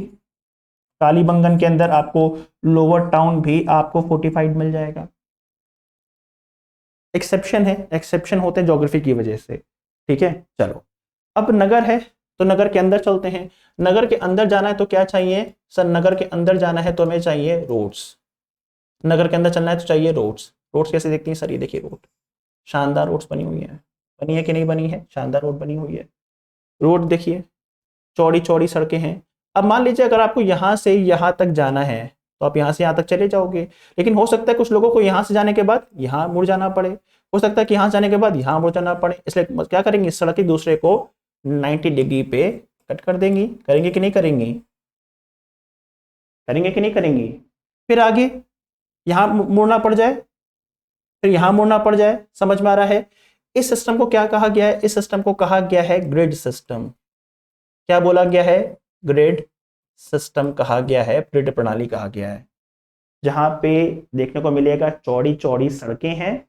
कालीबंगन के अंदर आपको लोअर टाउन भी आपको फोर्टिफाइड मिल जाएगा। एक्सेप्शन है, एक्सेप्शन होते हैं ज्योग्राफी की वजह से। ठीक है, चलो। अब नगर है, तो नगर के अंदर चलते हैं। नगर के अंदर जाना है तो क्या चाहिए? सर नगर के अंदर जाना है तो हमें चाहिए रोड्स। नगर के अंदर चलना है तो चाहिए रोड्स। रोड्स कैसे देखती हैं? सर ये देखिए रोड, शानदार रोड्स बनी हुई है। बनी है कि नहीं बनी है? शानदार रोड बनी हुई है। रोड देखिए, चौड़ी चौड़ी सड़कें हैं। अब मान लीजिए अगर आपको यहाँ से यहाँ तक जाना है, तो आप यहाँ से यहाँ तक चले जाओगे। लेकिन हो सकता है कुछ लोगों को यहाँ से जाने के बाद यहाँ मुड़ जाना पड़े, हो सकता है कि यहाँ जाने के बाद यहाँ मुड़ जाना पड़े। इसलिए क्या करेंगे, सड़क एक दूसरे को 90 डिग्री पे कट कर देंगी। करेंगे कि नहीं करेंगी? करेंगे कि नहीं करेंगी? फिर आगे यहाँ मुड़ना पड़ जाए, फिर यहाँ मुड़ना पड़ जाए। समझ में आ रहा है? इस सिस्टम को क्या कहा गया है? इस सिस्टम को कहा गया है ग्रिड सिस्टम। क्या बोला गया है? ग्रिड सिस्टम कहा गया है, ग्रिड प्रणाली कहा गया है। जहां पे देखने को मिलेगा चौड़ी चौड़ी सड़कें हैं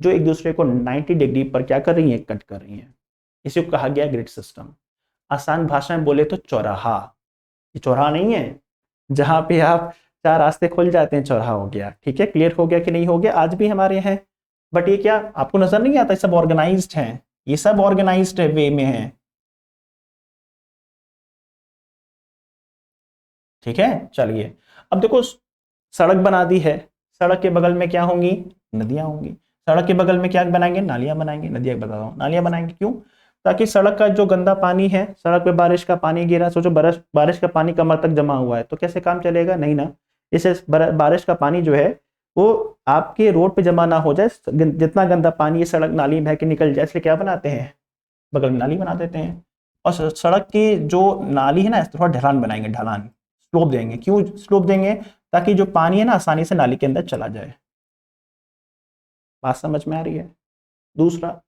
जो एक दूसरे को 90 डिग्री पर क्या कर रही हैं? कट कर रही हैं। इसी को कहा गया ग्रिड सिस्टम। आसान भाषा में बोले तो चौराहा। ये चौराहा नहीं है जहां पे आप चार रास्ते खुल जाते हैं, चौराहा हो गया। ठीक है, क्लियर हो गया कि नहीं हो गया? आज भी हमारे यहाँ है, बट ये क्या आपको नजर नहीं आता? ये सब ऑर्गेनाइज्ड है, ये सब ऑर्गेनाइज्ड वे में है। ठीक है, चलिए। अब देखो, सड़क बना दी है, सड़क के बगल में क्या होंगी? नदियां होंगी। सड़क के बगल में क्या बनाएंगे? नालियां बनाएंगे। नदियां बता रहा हूं, नालियां बनाएंगे क्यों? ताकि सड़क का जो गंदा पानी है, सड़क पे बारिश का पानी गिरा, सोचो बारिश बारिश का पानी कमर तक जमा हुआ है, तो कैसे काम चलेगा? नहीं ना। इसे बारिश का पानी जो है वो आपके रोड पे जमा ना हो जाए, जितना गंदा पानी ये सड़क नाली बह के निकल जाए, इसलिए क्या बनाते हैं? बगल में नाली बना देते हैं। और सड़क की जो नाली है ना, थोड़ा ढलान बनाएंगे, ढलान, स्लोप देंगे। क्यों स्लोप देंगे? ताकि जो पानी है ना आसानी से नाली के अंदर चला जाए। बात समझ में आ रही है? दूसरा,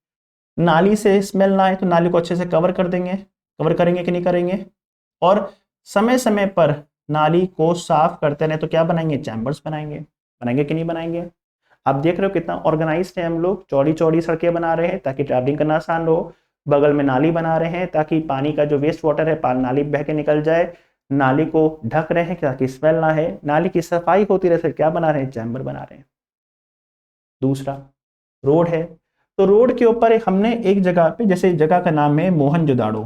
नाली से स्मेल ना आए तो नाली को अच्छे से कवर कर देंगे। कवर करेंगे कि नहीं करेंगे? और समय समय पर नाली को साफ करते रहे तो क्या बनाएंगे? चैम्बर्स बनाएंगे। बनाएंगे कि नहीं बनाएंगे? आप देख रहे हो कितना ऑर्गेनाइज्ड है हम लोग। चौड़ी चौड़ी सड़कें बना रहे हैं ताकि ट्रैवलिंग करना आसान हो, बगल में नाली बना रहे हैं ताकि पानी का जो वेस्ट वाटर है नाली बह के निकल जाए, नाली को ढक रहे हैं ताकि स्मेल ना है, नाली की सफाई होती रहे। फिर क्या बना रहे हैं? चैम्बर बना रहे हैं। दूसरा, रोड है, तो रोड के ऊपर हमने एक जगह पे, जैसे जगह का नाम है मोहनजोदाड़ो,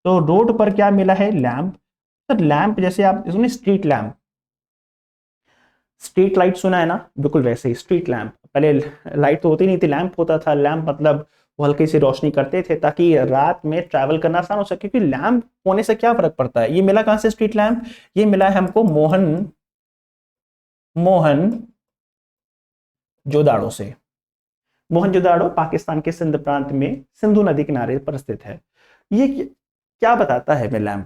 तो रोड पर क्या मिला है? लैंप। सर लैंप जैसे आप सुनिए, स्ट्रीट लैंप, स्ट्रीट लाइट सुना है ना, बिल्कुल वैसे ही स्ट्रीट लैंप। पहले लाइट तो होती नहीं थी, लैंप होता था। लैंप मतलब वो हल्की सी रोशनी करते थे ताकि रात में ट्रैवल करना आसान हो सके। क्योंकि लैंप होने से क्या फर्क पड़ता है? ये मिला कहां से स्ट्रीट लैंप? ये मिला है हमको मोहन जोदाड़ो से। मोहनजोदाड़ो पाकिस्तान के सिंध प्रांत में सिंधु नदी किनारे पर स्थित है। ये क्या बताता है हमें लैंप?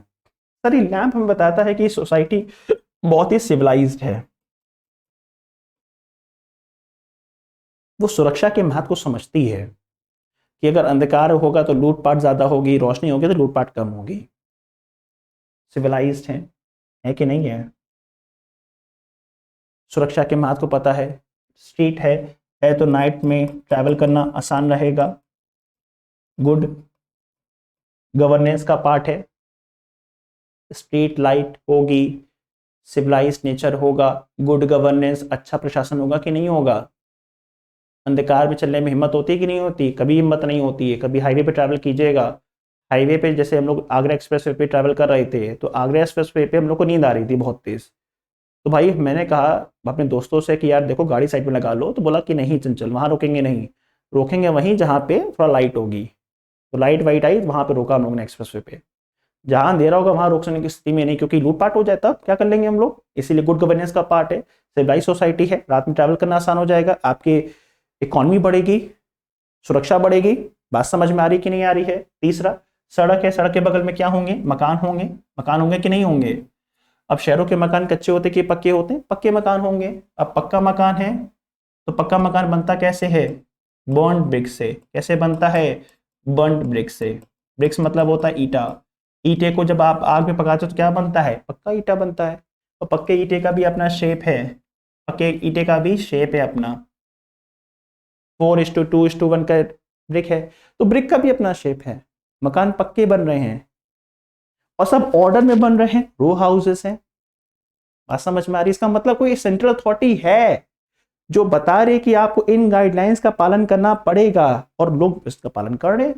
सर ये लैंप हमें बताता है कि सोसाइटी बहुत ही सिविलाइज्ड है। वो सुरक्षा के महत्व को समझती है कि अगर अंधकार होगा तो लूटपाट ज्यादा होगी, रोशनी होगी तो लूटपाट कम होगी। सिविलाइज्ड है कि नहीं है? सुरक्षा के महत्व को पता है। स्ट्रीट है तो नाइट में ट्रैवल करना आसान रहेगा। गुड गवर्नेंस का पार्ट है। स्ट्रीट लाइट होगी, सिविलाइज्ड नेचर होगा, गुड गवर्नेंस, अच्छा प्रशासन होगा कि नहीं होगा? अंधकार में चलने में हिम्मत होती है कि नहीं होती? कभी हिम्मत नहीं होती है। कभी हाईवे पे ट्रैवल कीजिएगा, हाईवे पे जैसे हम लोग आगरा एक्सप्रेस वे पे ट्रैवल कर रहे थे तो आगरा एक्सप्रेस वे पे हम लोग को नींद आ रही थी बहुत तेज। तो भाई मैंने कहा अपने दोस्तों से कि यार देखो गाड़ी साइड में लगा लो, तो बोला कि नहीं चंचल वहां रोकेंगे नहीं, रोकेंगे वहीं जहाँ पे थोड़ा लाइट होगी। तो लाइट वाइट आई वहां पे रोका हम लोग ने एक्सप्रेस वे पे। जहां अंधेरा होगा वहां रोकने की स्थिति में नहीं, क्योंकि लूटपाट हो जाए तब क्या कर लेंगे हम लोग। इसीलिए गुड गवर्नेंस का पार्ट है। सिविलाइज सोसाइटी है, रात में ट्रैवल करना आसान हो जाएगा, आपकी इकॉनमी बढ़ेगी, सुरक्षा बढ़ेगी। बात समझ में आ रही कि नहीं आ रही है? तीसरा, सड़क है, सड़क के बगल में क्या होंगे? मकान होंगे। मकान होंगे कि नहीं होंगे? अब शहरों के मकान कच्चे होते कि पक्के होते हैं? पक्के मकान होंगे। अब पक्का मकान है तो पक्का मकान बनता कैसे है? बर्न्ड ब्रिक से। कैसे बनता है? बर्न्ड ब्रिक से। ब्रिक्स मतलब होता है ईटा। ईटे को जब आप आग में पकाते हो तो क्या बनता है? पक्का ईटा बनता है। तो पक्के ईटे का भी अपना शेप है, पक्के ईटे का भी शेप है अपना। 4:2:1 का ब्रिक है, तो ब्रिक का भी अपना शेप है। मकान पक्के बन रहे हैं और सब ऑर्डर में बन रहे हैं, रो हाउसेस हैं। बात समझ में आ रही? इसका मतलब कोई सेंट्रल अथॉरिटी है जो बता रहे कि आपको इन गाइडलाइंस का पालन करना पड़ेगा और लोग इसका पालन कर रहे हैं।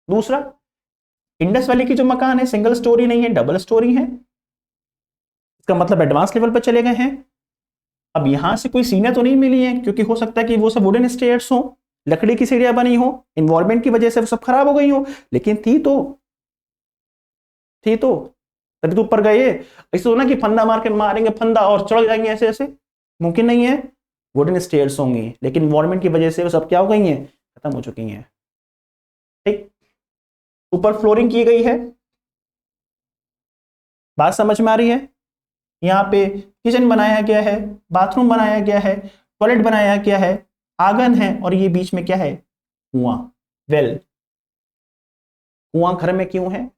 दूसरा, इंडस वैली की जो मकान है सिंगल स्टोरी नहीं है, डबल स्टोरी है। इसका मतलब एडवांस लेवल पर चले गए हैं। अब यहां से कोई सीढ़ियां तो नहीं मिली है, क्योंकि हो सकता है कि वो सब वुडन स्टेयर्स हो, लकड़ी की सीढ़ियां बनी हो, इन्वायरमेंट की वजह से वो सब खराब हो गई हो। लेकिन थी तो तभी तो ऊपर गए। ऐसे हो ना कि फंदा मार के मारेंगे फंदा और चढ़ जाएंगे ऐसे ऐसे, मुमकिन नहीं है। वुडन स्टेयर्स होंगी, लेकिन इन्वायरमेंट की वजह से वो सब क्या हो गई हैं? खत्म हो चुकी हैं। ठीक, ऊपर फ्लोरिंग की गई है। बात समझ में आ रही है? यहाँ पे किचन बनाया गया है, बाथरूम बनाया गया है, टॉयलेट बनाया गया है, आंगन है, और ये बीच में क्या है? कुआं, वेल। कुआं घर में क्यों है?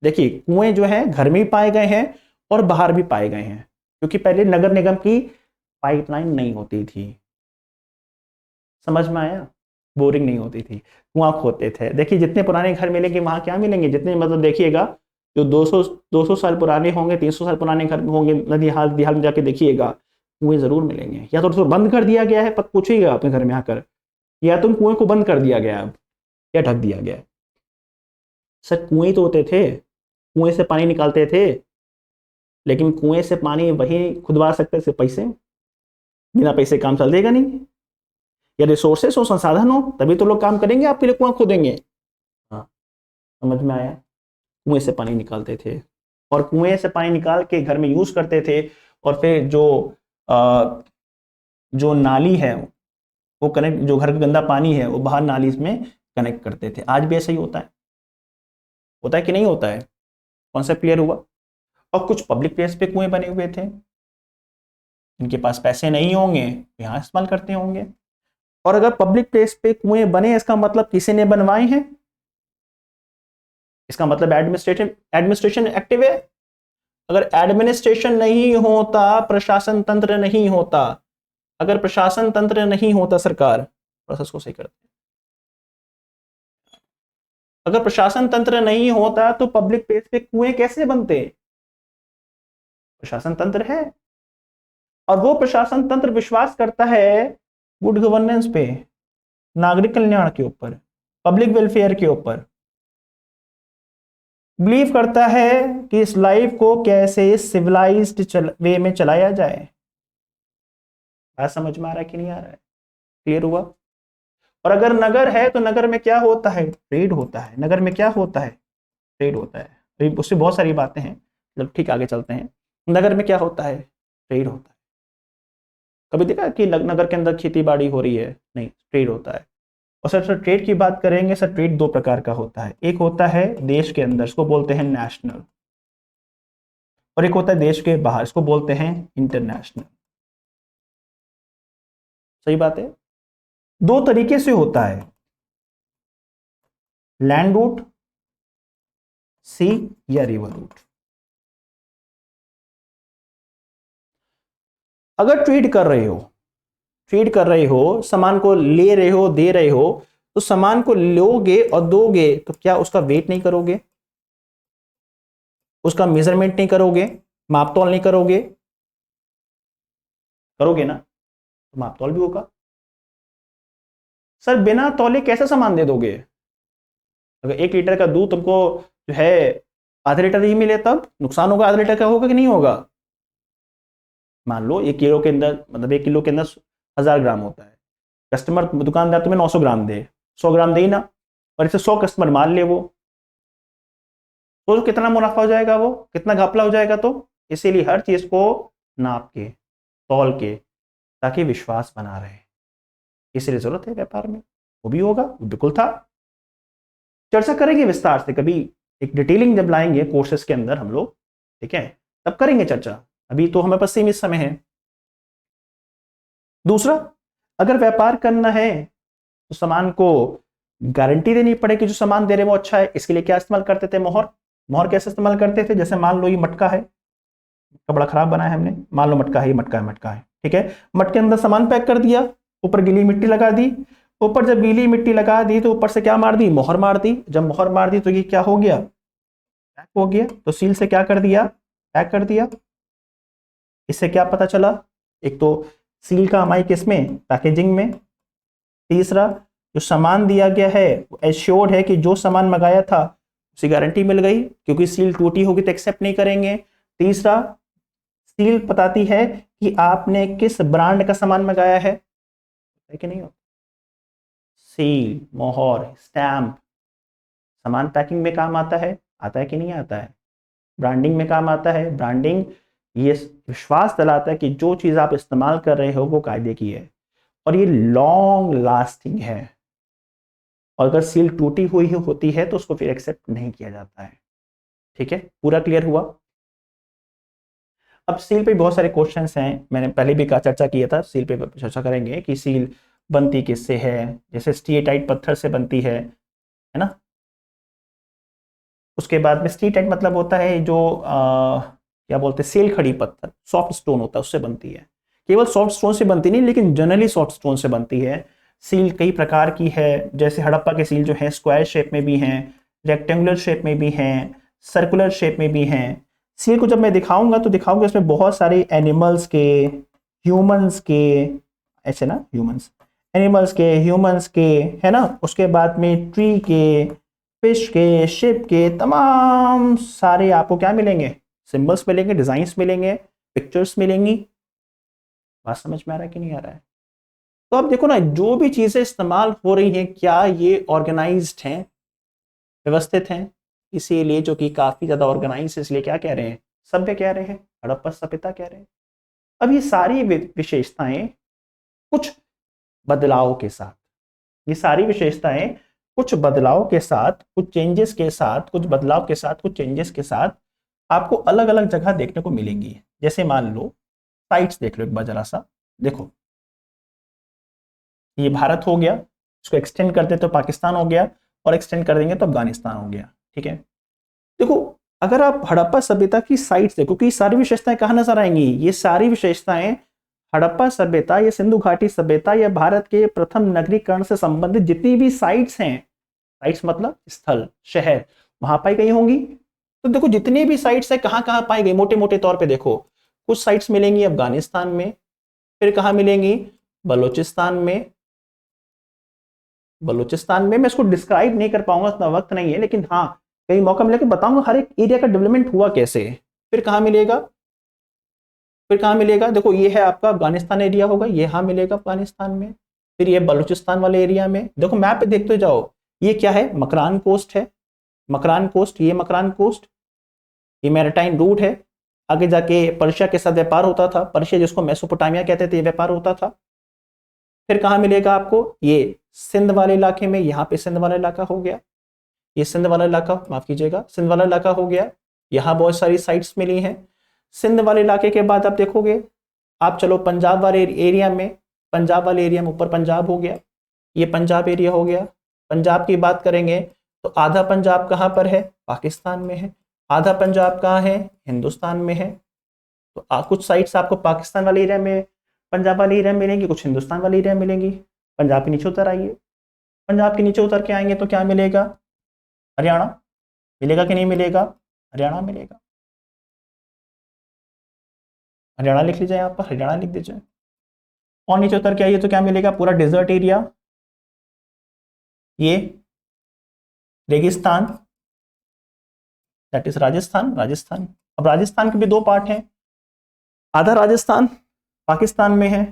देखिए कुएं जो है घर में भी पाए गए हैं और बाहर भी पाए गए हैं, क्योंकि पहले नगर निगम की पाइपलाइन नहीं होती थी। समझ में आया? बोरिंग नहीं होती थी, कुआं खोदते थे। देखिए जितने पुराने घर मिलेंगे वहां क्या मिलेंगे, जितने मतलब देखिएगा जो 200 साल पुराने होंगे, 300 साल पुराने घर होंगे, नदी हाल बिहार में जाके देखिएगा कुएं जरूर मिलेंगे। या तो बंद कर दिया गया है, पत पूछिएगा अपने घर में आकर, या तुम कुएं को बंद कर दिया गया अब, या ढक दिया गया। सर कुएं तो होते थे, कुएं से पानी निकालते थे, लेकिन कुएं से पानी वही खुदवा सकते थे पैसे, बिना पैसे काम चल देगा नहीं। या रिसोर्सेस हो, संसाधन हो, तभी तो लोग काम करेंगे, आपके लिए कुआं खोदेंगे। हाँ, समझ में आया? कुएं से पानी निकालते थे और कुएं से पानी निकाल के घर में यूज करते थे, और फिर जो नाली है वो कनेक्ट, जो घर का गंदा पानी है वो बाहर नाली में कनेक्ट करते थे। आज भी ऐसा ही होता है कि नहीं होता है? कॉन्सेप्ट क्लियर हुआ? और कुछ पब्लिक प्लेस पे कुएं बने हुए थे, इनके पास पैसे नहीं होंगे, यहाँ इस्तेमाल करते होंगे। और अगर पब्लिक प्लेस पे कुएं बने, इसका मतलब किसी ने बनवाए हैं, इसका मतलब एडमिनिस्ट्रेशन एक्टिव है। अगर एडमिनिस्ट्रेशन नहीं होता, प्रशासन तंत्र नहीं होता, अगर प्रशासन तंत्र नहीं होता, सरकार प्रोसेस को सही करते, अगर प्रशासन तंत्र नहीं होता तो पब्लिक प्लेस पे कुएं कैसे बनते? प्रशासन तंत्र है, और वो प्रशासन तंत्र विश्वास करता है गुड गवर्नेंस पे, नागरिक कल्याण के ऊपर, पब्लिक वेलफेयर के ऊपर, बिलीव करता है कि इस लाइफ को कैसे सिविलाइज्ड वे में चलाया जाए। बात समझ में आ रहा है कि नहीं आ रहा है? क्लियर हुआ? और अगर नगर है तो नगर में क्या होता है? ट्रेड होता है। नगर में क्या होता है? ट्रेड होता है। अभी उससे बहुत सारी बातें हैं, मतलब ठीक आगे चलते हैं। नगर में क्या होता है? ट्रेड होता है। कभी देखा कि नगर के अंदर खेती बाड़ी हो रही है? नहीं, ट्रेड होता है। और सर ट्रेड की बात करेंगे, सर ट्रेड दो प्रकार का होता है। एक होता है देश के अंदर, इसको बोलते हैं नेशनल, और एक होता है देश के बाहर, इसको बोलते हैं इंटरनेशनल। सही बात है। दो तरीके से होता है, लैंड रूट, सी या रिवर रूट। अगर ट्रेड कर रहे हो, सामान को ले रहे हो, दे रहे हो, तो सामान को लोगे और दोगे तो क्या उसका वेट नहीं करोगे, उसका मेजरमेंट नहीं करोगे, मापतौल नहीं करोगे? करोगे ना, तो मापतौल भी होगा। सर बिना तौले कैसे सामान दे दोगे? अगर 1 लीटर का दूध तुमको जो है आधा लीटर ही मिले तब नुकसान होगा, आधा लीटर का होगा कि नहीं होगा? मान लो 1 किलो के अंदर, मतलब 1 किलो के अंदर 1000 ग्राम होता है, कस्टमर दुकानदार तुम्हें 900 ग्राम दे, 100 ग्राम दे ही ना, और इसे 100 कस्टमर मान ले, वो तो कितना मुनाफा हो जाएगा, वो कितना घपला हो जाएगा। तो इसीलिए हर चीज को नाप के, तौल के, ताकि विश्वास बना रहे, इसलिए जरूरत है व्यापार में। वो भी होगा, बिल्कुल था। चर्चा करेंगे विस्तार से कभी, एक डिटेलिंग जब लाएंगे कोर्सेस के अंदर हम लोग, ठीक है, तब करेंगे चर्चा। अभी तो हमें पास सीमित समय है। दूसरा, अगर व्यापार करना है तो सामान को गारंटी देनी पड़ेगी, जो सामान दे रहे वो अच्छा है। इसके लिए क्या इस्तेमाल करते थे? मोहर। मोहर कैसे इस्तेमाल करते थे? जैसे मान लो ये मटका है, मटका बड़ा खराब बनाया है हमने, मान लो मटका है, ये मटका है, मटका है, ठीक है, मटके के अंदर सामान पैक कर दिया, ऊपर गीली मिट्टी लगा दी, ऊपर जब गीली मिट्टी लगा दी तो ऊपर से क्या मार दी? मोहर मार दी। जब मोहर मार दी तो ये क्या हो गया? पैक हो गया। तो सील से क्या कर दिया? पैक कर दिया। इससे क्या पता चला? एक तो सील का हमारी किसमें? पैकेजिंग में। तीसरा, जो सामान दिया गया है एश्योर्ड है कि जो सामान मंगाया था उसे गारंटी मिल गई, क्योंकि सील टूटी होगी तो एक्सेप्ट नहीं करेंगे। तीसरा, सील बताती है कि आपने किस ब्रांड का सामान मंगाया है कि नहीं हो। सील, मोहर, स्टैम्प सामान पैकिंग में काम आता है कि नहीं आता है? ब्रांडिंग में काम आता है। ब्रांडिंग ये विश्वास दिलाता है कि जो चीज़ आप इस्तेमाल कर रहे हो वो कायदे की है और ये लॉन्ग लास्टिंग है, और अगर सील टूटी हुई होती है तो उसको फिर एक्सेप्ट नहीं किया जाता है। ठीक है, पूरा क्लियर हुआ? अब सील पे बहुत सारे क्वेश्चंस हैं, मैंने पहले भी का चर्चा किया था, सील पे चर्चा करेंगे कि सील बनती किससे है। जैसे स्टीएटाइट पत्थर से बनती है ना। उसके बाद में स्टीएटाइट मतलब होता है जो क्या बोलते हैं, सेल खड़ी पत्थर, सॉफ्ट स्टोन होता है, उससे बनती है। केवल सॉफ्ट स्टोन से बनती नहीं, लेकिन जनरली सॉफ्ट स्टोन से बनती है। सील कई प्रकार की है, जैसे हड़प्पा के सील जो है स्क्वायर शेप में भी हैं, रेक्टेंगुलर शेप में भी हैं, सर्कुलर शेप में भी हैं। सील को जब मैं दिखाऊंगा तो दिखाऊंगा इसमें बहुत सारे एनिमल्स के, ह्यूमंस के, ऐसे ना, ह्यूमंस, एनिमल्स के, ह्यूमंस के, है ना। उसके बाद में ट्री के, फिश के, शिप के, तमाम सारे आपको क्या मिलेंगे? सिंबल्स मिलेंगे, डिजाइन्स मिलेंगे, पिक्चर्स मिलेंगी। बात समझ में आ रहा है कि नहीं आ रहा है? तो अब देखो ना, जो भी चीजें इस्तेमाल हो रही हैं क्या ये ऑर्गेनाइज्ड हैं, व्यवस्थित हैं? इसीलिए जो कि काफी ज्यादा ऑर्गेनाइज, इसलिए क्या कह रहे हैं? सभ्य कह रहे हैं, हड़प्पा सभ्यता कह रहे हैं। अब ये सारी विशेषताएं कुछ बदलाव के साथ, ये सारी विशेषताएं कुछ बदलाव के साथ, कुछ चेंजेस के साथ, कुछ बदलाव के साथ, कुछ चेंजेस के साथ आपको अलग अलग जगह देखने को मिलेंगी। जैसे मान लो साइट्स देख लो एक बार जरा सा, देखो ये भारत हो गया, इसको एक्सटेंड करते तो पाकिस्तान हो गया, और एक्सटेंड कर देंगे तो अफगानिस्तान हो गया। ठीक है, देखो अगर आप हड़प्पा सभ्यता की साइट्स देखो कि सारी विशेषताएं कहाँ नजर आएंगी, ये सारी विशेषताएं हड़प्पा सभ्यता या सिंधु घाटी सभ्यता या भारत के प्रथम नगरीकरण से संबंधित जितनी भी साइट्स हैं, साइट्स मतलब स्थल, शहर, वहां पाई गई होंगी। तो देखो जितनी भी साइट्स है कहाँ कहाँ पाई गई, मोटे मोटे तौर पे देखो, कुछ साइट्स मिलेंगी अफगानिस्तान में, फिर कहाँ मिलेंगी? बलोचिस्तान में। बलोचिस्तान में मैं इसको डिस्क्राइब नहीं कर पाऊंगा, इतना वक्त नहीं है, लेकिन हाँ कहीं मौका मिले तो बताऊंगा हर एक एरिया का डेवलपमेंट हुआ कैसे। फिर कहाँ मिलेगा? फिर कहाँ मिलेगा? देखो ये है आपका अफगानिस्तान एरिया होगा, ये यहाँ मिलेगा अफगानिस्तान में। फिर ये बलूचिस्तान वाले एरिया में, देखो मैप पे देखते जाओ, ये क्या है? मकरान कोस्ट है, मकरान कोस्ट, ये मकरान कोस्ट, ये मैरिटाइम रूट है। आगे जाके पर्शिया के साथ व्यापार होता था, पर्शिया जिसको मेसोपोटामिया कहते थे, व्यापार होता था। फिर कहाँ मिलेगा आपको? ये सिंध वाले इलाके में, यहाँ पे सिंध वाला इलाका हो गया, ये सिंध वाला इलाका, माफ कीजिएगा, सिंध वाला इलाका हो गया। यहाँ बहुत सारी साइट्स मिली हैं। सिंध वाले इलाके के बाद आप देखोगे, आप चलो पंजाब वाले एरिया में, पंजाब वाले एरिया में ऊपर पंजाब हो गया, ये पंजाब एरिया हो गया। पंजाब की बात करेंगे तो आधा पंजाब कहाँ पर है, पाकिस्तान में है। आधा पंजाब कहाँ है, हिंदुस्तान में है। तो कुछ साइट्स आपको पाकिस्तान वाले एरिया में, पंजाब वाले एरिया में मिलेंगी, कुछ हिंदुस्तान वाले एरिया में मिलेंगी। पंजाब के नीचे उतर आइए, पंजाब के नीचे उतर के आएंगे तो क्या मिलेगा, हरियाणा मिलेगा कि नहीं मिलेगा, हरियाणा मिलेगा। हरियाणा लिख लीजिए, यहाँ पर हरियाणा लिख दीजिए। और नीचे उतर के आइए तो क्या मिलेगा, पूरा डेजर्ट एरिया, ये रेगिस्तान, दैट इज राजस्थान। राजस्थान, अब राजस्थान के भी दो पार्ट हैं, आधा राजस्थान पाकिस्तान में है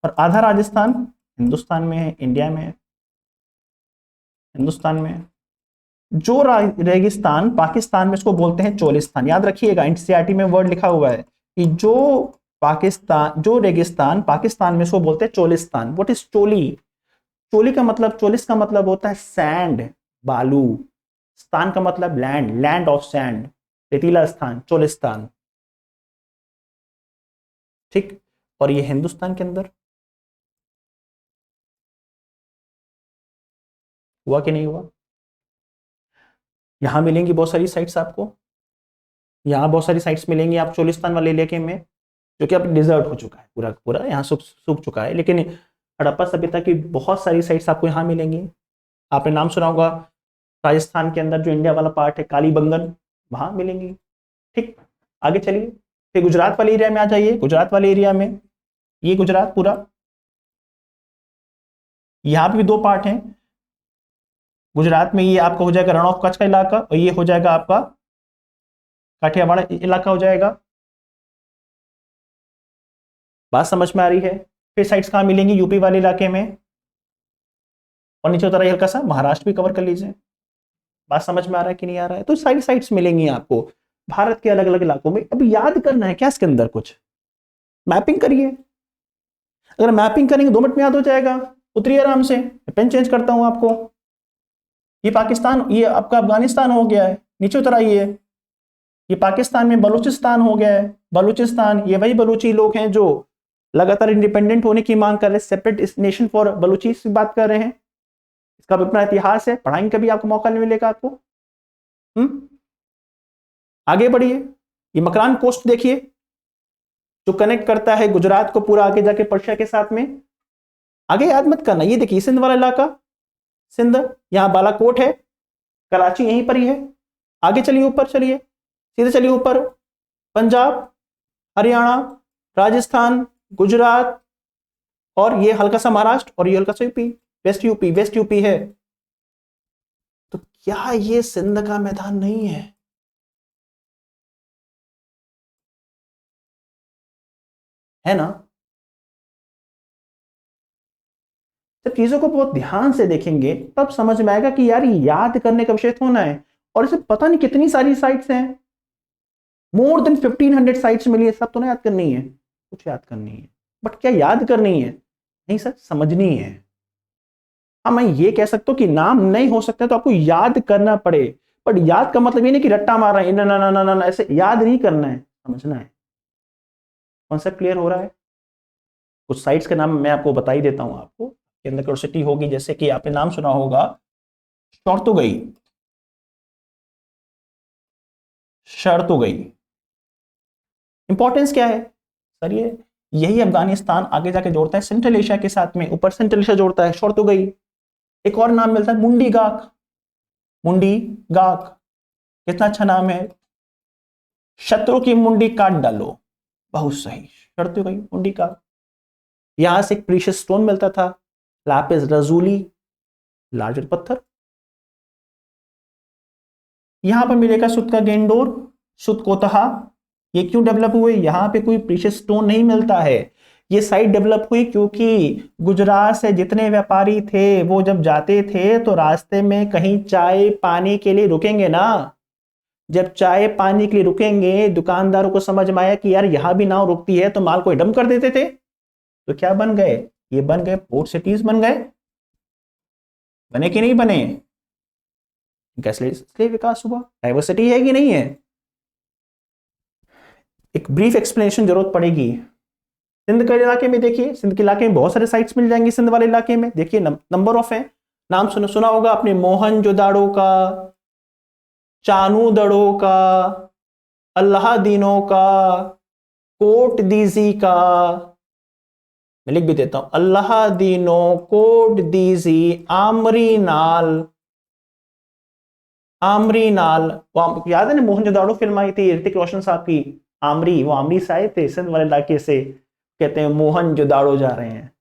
और आधा राजस्थान हिंदुस्तान में है, इंडिया में है, हिंदुस्तान में है। जो रेगिस्तान पाकिस्तान में, इसको बोलते हैं चोलिस्तान। याद रखिएगा, एनसीईआरटी में वर्ड लिखा हुआ है कि जो पाकिस्तान, जो रेगिस्तान पाकिस्तान में, इसको बोलते हैं चोलिस्तान। व्हाट इज चोली, चोली का मतलब, चोलिस का मतलब होता है सैंड, बालू। स्थान का मतलब लैंड, लैंड ऑफ सैंड, रेतीला स्थान, चोलिस्तान। ठीक, और ये हिंदुस्तान के अंदर हुआ कि नहीं हुआ। यहां मिलेंगी बहुत सारी साइट्स आपको, यहाँ बहुत सारी साइट्स मिलेंगी आप चोलिस्तान वाले इलाके में, जो कि अब डिजर्ट हो चुका है पूरा पूरा, यहाँ सूख चुका है। लेकिन हड़प्पा सभ्यता की बहुत सारी साइट्स आपको यहाँ मिलेंगी। आपने नाम सुना होगा राजस्थान के अंदर जो इंडिया वाला पार्ट है, कालीबंगन, वहां मिलेंगी। ठीक, आगे चलिए, फिर गुजरात वाले एरिया में आ जाइए। गुजरात वाले एरिया में, ये गुजरात पूरा, यहाँ पे भी दो पार्ट हैं। गुजरात में ये आपका हो जाएगा रण ऑफ कच्छ का इलाका, और ये हो जाएगा आपका काठियावाड़ इलाका हो जाएगा। बात समझ में आ रही है। फिर साइट्स कहाँ मिलेंगी, यूपी वाले इलाके में, और नीचे उतर हल्का सा महाराष्ट्र भी कवर कर लीजिए। बात समझ में आ रहा है कि नहीं आ रहा है। तो सारी साइट्स मिलेंगी आपको भारत के अलग अलग इलाकों में। अभी याद करना है क्या इसके अंदर, कुछ मैपिंग करिए। अगर मैपिंग करेंगे 2 मिनट में याद हो जाएगा। उतरिए आराम से, पेन चेंज करता हूं आपको। ये पाकिस्तान, ये आपका अफगानिस्तान हो गया है, नीचे उतर आइए। ये पाकिस्तान में बलूचिस्तान हो गया है, बलूचिस्तान, ये वही बलूची लोग हैं जो लगातार इंडिपेंडेंट होने की मांग कर रहे हैं, सेपरेट नेशन फॉर बलूची की बात कर रहे हैं। इसका अपना इतिहास है, पढ़ाएंगे, कभी आपको मौका नहीं मिलेगा आपको। आगे बढ़िए, ये मकरान कोस्ट देखिए, जो कनेक्ट करता है गुजरात को पूरा आगे जाके पर्शिया के साथ में। आगे याद मत करना, ये देखिए सिंध वाला इलाका, सिंध, यहां बालाकोट है, कराची यहीं पर ही है। आगे चलिए, ऊपर चलिए, सीधे चलिए ऊपर, पंजाब, हरियाणा, राजस्थान, गुजरात, और ये हल्का सा महाराष्ट्र, और ये हल्का सा UP, west UP, west UP है। तो क्या ये सिंध का मैदान नहीं है? है ना। जब चीजों को बहुत ध्यान से देखेंगे तब समझ में आएगा कि यार याद करने का विषय होना है। और इसे पता नहीं कितनी सारी साइट्स हैं, मोर देन 1500 साइट्स मिली है। सब तो ना याद करनी है, कुछ याद करनी है, बट क्या याद करनी है, नहीं सर, समझनी है। हाँ, मैं ये कह सकता हूँ कि नाम नहीं हो सकते तो आपको याद करना पड़े, बट याद का मतलब ये नहीं कि रट्टा मार रहे हैं, ना ना ना ना ना, ऐसे याद नहीं करना है, समझना है। कॉन्सेप्ट क्लियर हो रहा है। कुछ साइट्स के नाम मैं आपको बता ही देता हूँ, आपको के अंदर क्यूरियोसिटी होगी। जैसे कि आपने नाम सुना होगा शर्तुगई, शर्तुगई। इंपॉर्टेंस क्या है सर, ये यही अफगानिस्तान आगे जाके जोड़ता है सेंट्रल एशिया के साथ में, ऊपर सेंट्रल एशिया जोड़ता है शर्तुगई। एक और नाम मिलता है मुंडी गाक, मुंडी गाक, कितना अच्छा नाम है। शत्रु की मुंडी काट डालो, बहुत सही, शर्तुगई, मुंडी गाक। यहां से एक प्रीशियस स्टोन मिलता था, लापिस lazuli, लार्जर पत्थर। यहां पर मिलेगा सुत का गेंडोर, सुत कोतहा। ये क्यों डेवलप हुए, यहां पे कोई प्रीशियस स्टोन नहीं मिलता है। ये साइट डेवलप हुई क्योंकि गुजरात से जितने व्यापारी थे वो जब जाते थे तो रास्ते में कहीं चाय पानी के लिए रुकेंगे ना। जब चाय पानी के लिए रुकेंगे, दुकानदारों को समझ में आया कि यार यहां भी नाव रुकती है, तो माल को डंप कर देते थे। तो क्या बन गए, ये बन गए पोर्ट सिटीज, बन गए, बने कि नहीं बने। इसलिए विकास हुआ। डाइवर्सिटी है कि नहीं है। एक ब्रीफ एक्सप्लेनेशन जरूरत पड़ेगी। सिंध के इलाके में देखिए, सिंध के इलाके में बहुत सारे साइट्स मिल जाएंगे। सिंध वाले इलाके में देखिए नंबर ऑफ है। नाम सुना होगा आपने, मोहनजोदाड़ो का, चानूदड़ो का, अल्लादीनो का, कोट दीजी का। मैं लिख भी देता हूं, अल्लादीनो, कोट दीजी, आमरी नाल। वो याद है ना, मोहनजोदाड़ो फिल्म आई थी ऋतिक रोशन साहब की, आमरी, वो आमरी से आए थे सिंध वाले इलाके से, कहते हैं मोहनजोदाड़ो जा रहे हैं।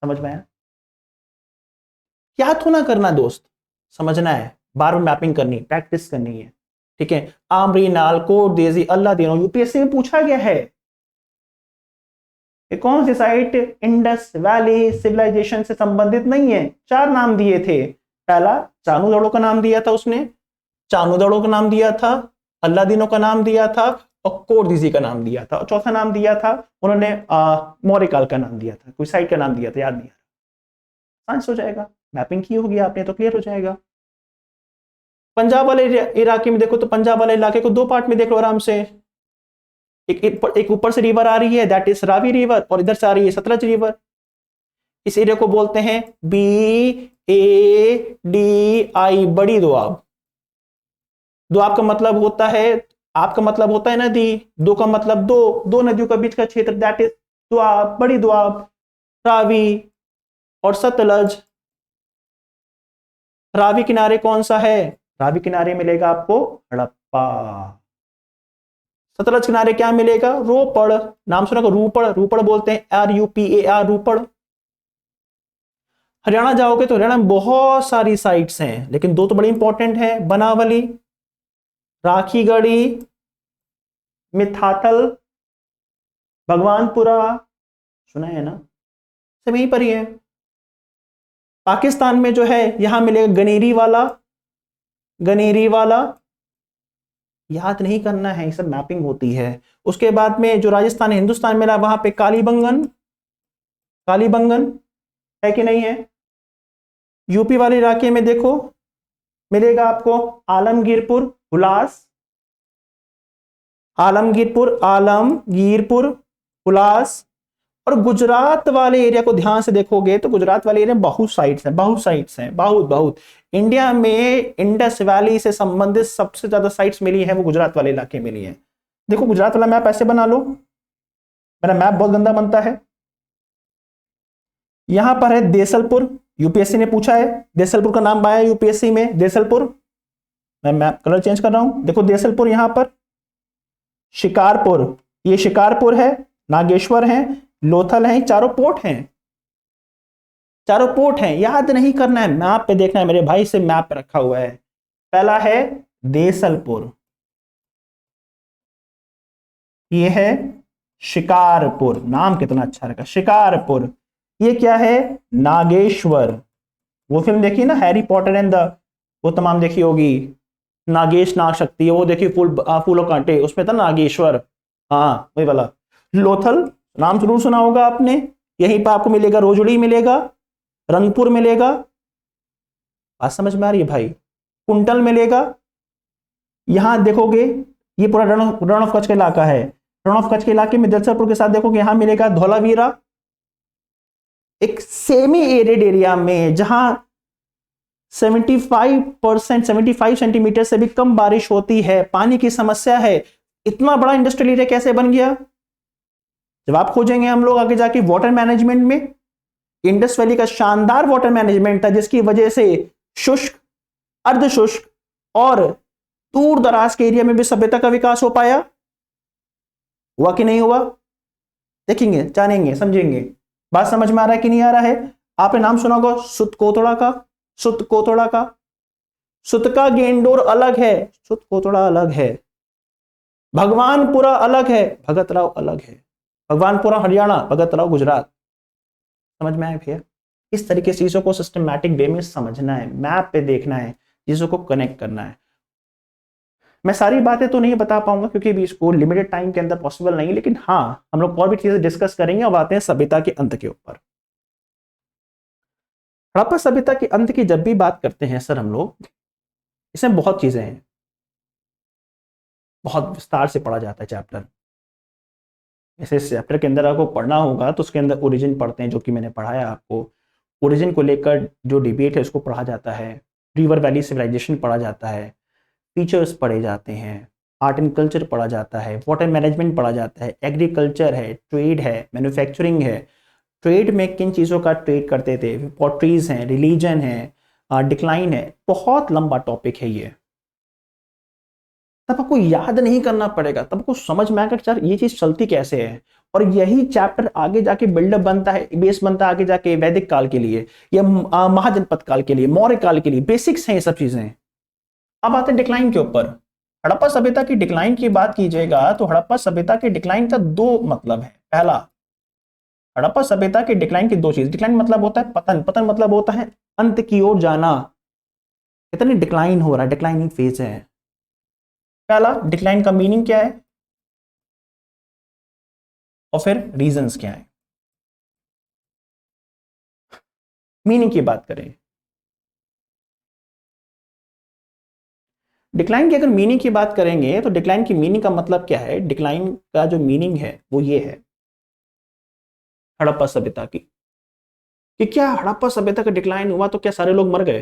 समझ में आया? क्या तो ना करना दोस्त, समझना है, बार बार मैपिंग करनी, प्रैक्टिस करनी है, ठीक है। आमरी नाल, कोट दीजी, अल्लादीनो, यूपीएससी में पूछा गया है। कौन सी साइट इंडस वैली सिविलाइजेशन से संबंधित नहीं है? 4 नाम दिए थे। पहला चानूदड़ो का नाम दिया था उसने, चानूदड़ो का नाम दिया था, अल्लादीनो का नाम दिया था, और कोटदीजी का नाम दिया था, और चौथा नाम दिया था उन्होंने मौर्य काल का नाम दिया था, कोई साइट का नाम दिया था, याद नहीं आ रहा। हो जाएगा, मैपिंग की होगी आपने तो क्लियर हो जाएगा। पंजाब वाले इलाके में देखो तो पंजाब वाले इलाके को 2 पार्ट में देख लो आराम से। एक ऊपर से रिवर आ रही है, दैट इज रावी रिवर, और इधर से आ रही है सतलज रिवर। इस एरिया को बोलते हैं BADI, बड़ी दोआब। दोआब का मतलब होता है, आपका मतलब होता है नदी, दो का मतलब दो नदियों के बीच का क्षेत्र, दैट इज दोआब, बड़ी दोआब, रावी और सतलज। रावी किनारे कौन सा है? रावी किनारे मिलेगा आपको हड़प्पा। सतलज किनारे क्या मिलेगा? रोपड़। नाम सुना, रूपड़, रूपड़ बोलते हैं, RUPAR, रूपड़। हरियाणा जाओगे तो हरियाणा में बहुत सारी साइट्स हैं, लेकिन 2 तो बड़ी इंपॉर्टेंट है, बनावली, राखीगढ़ी, मिथाथल, भगवानपुरा, सुना है ना, सब यहीं पर ही है। पाकिस्तान में जो है यहां मिलेगा गनेरी वाला, याद नहीं करना है, ये सब मैपिंग होती है। उसके बाद में जो राजस्थान हिंदुस्तान मिला वहां पे कालीबंगन है कि नहीं है। यूपी वाले इलाके में देखो मिलेगा आपको आलमगीरपुर, हुलास। और गुजरात वाले एरिया को ध्यान से देखोगे तो गुजरात वाले एरिया बहुत साइट्स हैं, बहुत। इंडिया में इंडस वैली से संबंधित सबसे ज्यादा साइट्स मिली है वो गुजरात वाले इलाके मिली है। देखो गुजरात वाला मैप ऐसे बना लो, मेरा मैप बहुत गंदा बनता है। यहां पर है देसलपुर, यूपीएससी ने पूछा है, देसलपुर का नाम आया यूपीएससी में, देसलपुर। मैं मैप कलर चेंज कर रहा हूं, देखो देसलपुर, यहां पर शिकारपुर, ये शिकारपुर है, नागेश्वर है, लोथल है, चारों पोर्ट हैं। याद नहीं करना है, मैप पे देखना है मेरे भाई, से मैप पे रखा हुआ है। पहला है देसलपुर, ये है शिकारपुर, नाम कितना अच्छा रखा, शिकारपुर। ये क्या है? नागेश्वर। वो फिल्म देखी ना, हैरी पॉटर एंड द, वो तमाम देखी होगी, नागेश नाग शक्ति, वो देखी फूलों कांटे, उसमें था नागेश्वर, हाँ वही वाला। लोथल नाम जरूर सुना होगा आपने, यहीं पर आपको मिलेगा, रोजड़ी मिलेगा, रंगपुर मिलेगा, बात समझ में आ रही है भाई, कुंटल मिलेगा। यहां देखोगे ये पूरा रण ऑफ कच्छ का इलाका है, रण ऑफ कच्छ के इलाके में जलसरपुर के साथ देखोगे यहां मिलेगा धौलावीरा। एक सेमी एरिड एरिया में जहां 75 सेंटीमीटर से भी कम बारिश होती है, पानी की समस्या है, इतना बड़ा इंडस्ट्रियल एरिया कैसे बन गया? जवाब खोजेंगे हम लोग आगे जाके। वाटर मैनेजमेंट में इंडस वैली का शानदार वाटर मैनेजमेंट था, जिसकी वजह से शुष्क, अर्धशुष्क और दूर दराज के एरिया में भी सभ्यता का विकास हो पाया। हुआ कि नहीं हुआ? देखेंगे, जानेंगे, समझेंगे। बात समझ में आ रहा है कि नहीं आ रहा है? आपने नाम सुना होगा सुतकोतड़ा का। सुत का गेंडोर अलग है, सुतकोतड़ा अलग है। भगवानपुरा अलग है, भगतराव अलग है। भगवानपुरा हरियाणा, भगतराव गुजरात। समझ में आए भैया? इस तरीके से चीजों को सिस्टमैटिक वे में समझना है, मैप पे देखना है, चीजों को कनेक्ट करना है। मैं सारी बातें तो नहीं बता पाऊंगा क्योंकि भी इसको लिमिटेड टाइम के अंदर पॉसिबल नहीं, लेकिन हाँ हम लोग और भी चीजें डिस्कस करेंगे। अब आते हैं सभ्यता के अंत के ऊपर। हड़प्पा सभ्यता के अंत की जब भी बात करते हैं सर हम लोग, इसमें बहुत चीजें हैं, बहुत विस्तार से पढ़ा जाता है चैप्टर। जैसे चैप्टर के अंदर आपको पढ़ना होगा तो उसके अंदर ओरिजिन पढ़ते हैं, जो कि मैंने पढ़ाया आपको। ओरिजिन को लेकर जो डिबेट है उसको पढ़ा जाता है, रिवर वैली सिविलाइजेशन पढ़ा जाता है, फीचर्स पढ़े जाते हैं, आर्ट एंड कल्चर पढ़ा जाता है, वाटर मैनेजमेंट पढ़ा जाता है, एग्रीकल्चर है, ट्रेड है, मैन्युफैक्चरिंग है। ट्रेड में किन चीज़ों का ट्रेड करते थे, पॉटरीज हैं, रिलीजन है, डिक्लाइन है। बहुत लंबा टॉपिक है ये। तब आपको याद नहीं करना पड़ेगा, तब आपको समझ में आएगा यार ये चीज चलती कैसे है। और यही चैप्टर आगे जाके बिल्डअप बनता है, बेस बनता है आगे जाके वैदिक काल के लिए या महाजनपद काल के लिए, मौर्य काल के लिए। बेसिक्स हैं ये सब चीजें। अब आते हैं डिक्लाइन के ऊपर। हड़प्पा सभ्यता की डिक्लाइन की बात कीजिएगा तो हड़प्पा सभ्यता के डिक्लाइन का दो मतलब है। पहला, हड़प्पा सभ्यता के डिक्लाइन की दो चीज। डिक्लाइन मतलब होता है पतन, पतन मतलब होता है अंत की ओर जाना। कितनी डिक्लाइन हो रहा है, डिक्लाइनिंग फेज है। पहला, डिक्लाइन का मीनिंग क्या है और फिर रीजंस क्या है। मीनिंग की बात करें, डिक्लाइन की अगर मीनिंग की बात करेंगे तो डिक्लाइन की मीनिंग का मतलब क्या है। डिक्लाइन का जो मीनिंग है वो ये है हड़प्पा सभ्यता की, कि क्या हड़प्पा सभ्यता का डिक्लाइन हुआ तो क्या सारे लोग मर गए?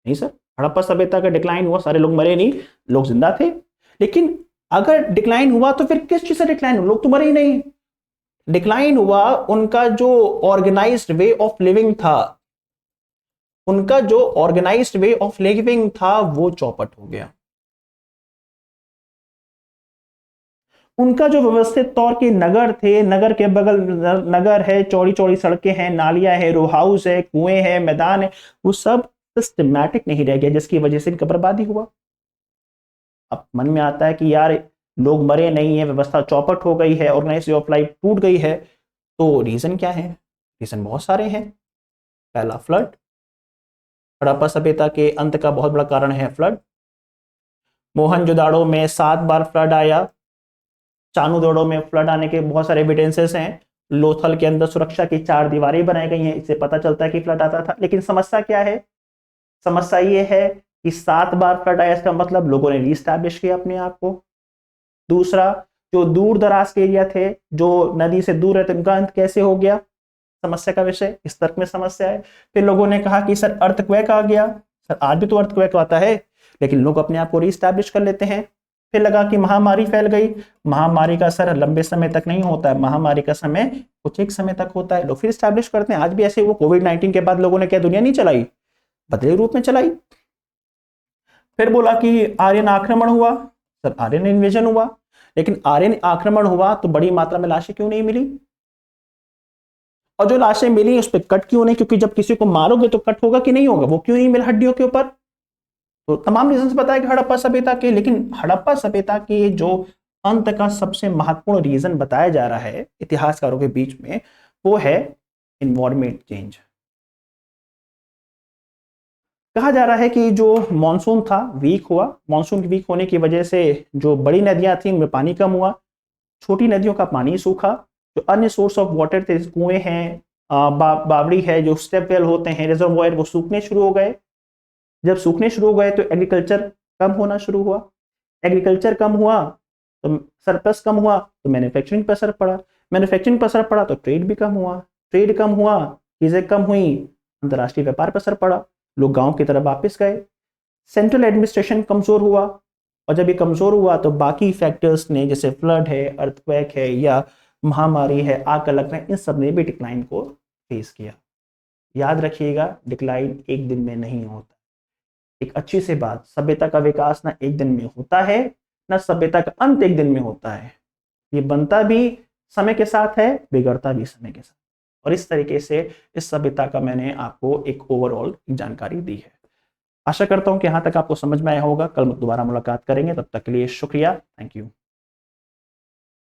नहीं सर, हड़प्पा सभ्यता का डिक्लाइन हुआ, सारे लोग मरे नहीं, लोग जिंदा थे। लेकिन अगर डिक्लाइन हुआ तो फिर किस चीज से डिक्लाइन हुआ? लोग तो मरे ही नहीं। डिक्लाइन हुआ उनका जो ऑर्गेनाइज्ड वे ऑफ लिविंग था, उनका जो ऑर्गेनाइज्ड वे ऑफ लिविंग था वो चौपट हो गया। उनका जो व्यवस्थित तौर के नगर थे, नगर के बगल नगर है, चौड़ी चौड़ी सड़कें हैं, नालियां है, रो हाउस है, कुएं है, मैदान है, वो सब सिस्टमैटिक नहीं रह गया, जिसकी वजह से इनका बर्बादी हुआ। अब मन में आता है कि यार लोग मरे नहीं है, व्यवस्था चौपट हो गई है, ऑर्गेनाइज वे ऑफ लाइफ टूट गई है, तो रीजन क्या है? रीजन बहुत सारे हैं। पहला, फ्लड। हड़प्पा सभ्यता के अंत का बहुत बड़ा कारण है फ्लड। मोहनजोदाड़ो में 7 बार फ्लड आया। चानूदोड़ो में फ्लड आने के बहुत सारे एविडेंसेस हैं। लोथल के अंदर सुरक्षा की 4 दीवारें बनाई गई हैं, इससे पता चलता है कि फ्लड आता था। लेकिन समस्या क्या है? समस्या ये है कि 7 बार फ्लड आया, इसका मतलब लोगों ने रीस्टैब्लिश किया अपने आप को। दूसरा, जो दूर दराज के एरिया थे, जो नदी से दूर रहते, उनका अंत कैसे हो गया? समस्या का विषय, इस तर्क में समस्या है। फिर लोगों ने कहा कि सर अर्थक्वेक आ गया। सर आज भी तो अर्थक्वेक आता है, लेकिन लोग अपने आप को रीस्टैब्लिश कर लेते हैं। फिर लगा कि महामारी फैल गई। महामारी का असर लंबे समय तक नहीं होता है, महामारी का समय कुछ एक समय तक होता है, लोग फिर स्टैब्लिश करते हैं। आज भी ऐसे वो कोविड-19 के बाद लोगों ने क्या दुनिया नहीं चलाई, बदले रूप में चलाई। फिर बोला कि आर्यन आक्रमण हुआ। सर आर्यन इन्वेजन हुआ, लेकिन आर्यन आक्रमण हुआ तो बड़ी मात्रा में लाशें क्यों नहीं मिली? और जो लाशें मिली उस पर कट क्यों नहीं? क्योंकि जब किसी को मारोगे तो कट होगा कि नहीं होगा, वो क्यों नहीं मिला हड्डियों के ऊपर? तो तमाम रीजंस बताए कि हड़प्पा सभ्यता के। लेकिन हड़प्पा सभ्यता के जो अंत का सबसे महत्वपूर्ण रीजन बताया जा रहा है इतिहासकारों के बीच में, वो है इन्वायरमेंट चेंज। कहा जा रहा है कि जो मॉनसून था वीक हुआ, मॉनसून वीक होने की वजह से जो बड़ी नदियां थी उनमें पानी कम हुआ, छोटी नदियों का पानी सूखा, जो अन्य सोर्स ऑफ वाटर थे, कुएं हैं, बावड़ी है, जो स्टेप वेल होते हैं, रिजर्वॉयर, वो सूखने शुरू हो गए। जब सूखने शुरू हो गए तो एग्रीकल्चर कम होना शुरू हुआ। एग्रीकल्चर कम हुआ तो सरप्लस कम हुआ तो मैन्युफैक्चरिंग पर असर पड़ा। मैन्युफैक्चरिंग पर असर पड़ा तो ट्रेड भी कम हुआ। ट्रेड कम हुआ, चीजें कम हुई, अंतर्राष्ट्रीय व्यापार पर असर पड़ा, लोग गांव की तरफ वापस गए। सेंट्रल एडमिनिस्ट्रेशन कमजोर हुआ, और जब ये कमजोर हुआ तो बाकी फैक्टर्स ने, जैसे फ्लड है, अर्थक्वेक है, या महामारी है, आग का लगना, इन सब ने भी डिक्लाइन को फेस किया। याद रखिएगा, डिक्लाइन एक दिन में नहीं होता। एक अच्छी सी बात, सभ्यता का विकास ना एक दिन में होता है, ना सभ्यता का अंत एक दिन में होता है। ये बनता भी समय के साथ है, बिगड़ता भी समय के साथ। और इस तरीके से इस सभ्यता का मैंने आपको एक ओवरऑल जानकारी दी है। आशा करता हूं कि यहां तक आपको समझ में आया होगा। कल दोबारा मुलाकात करेंगे, तब तक के लिए शुक्रिया, थैंक यू।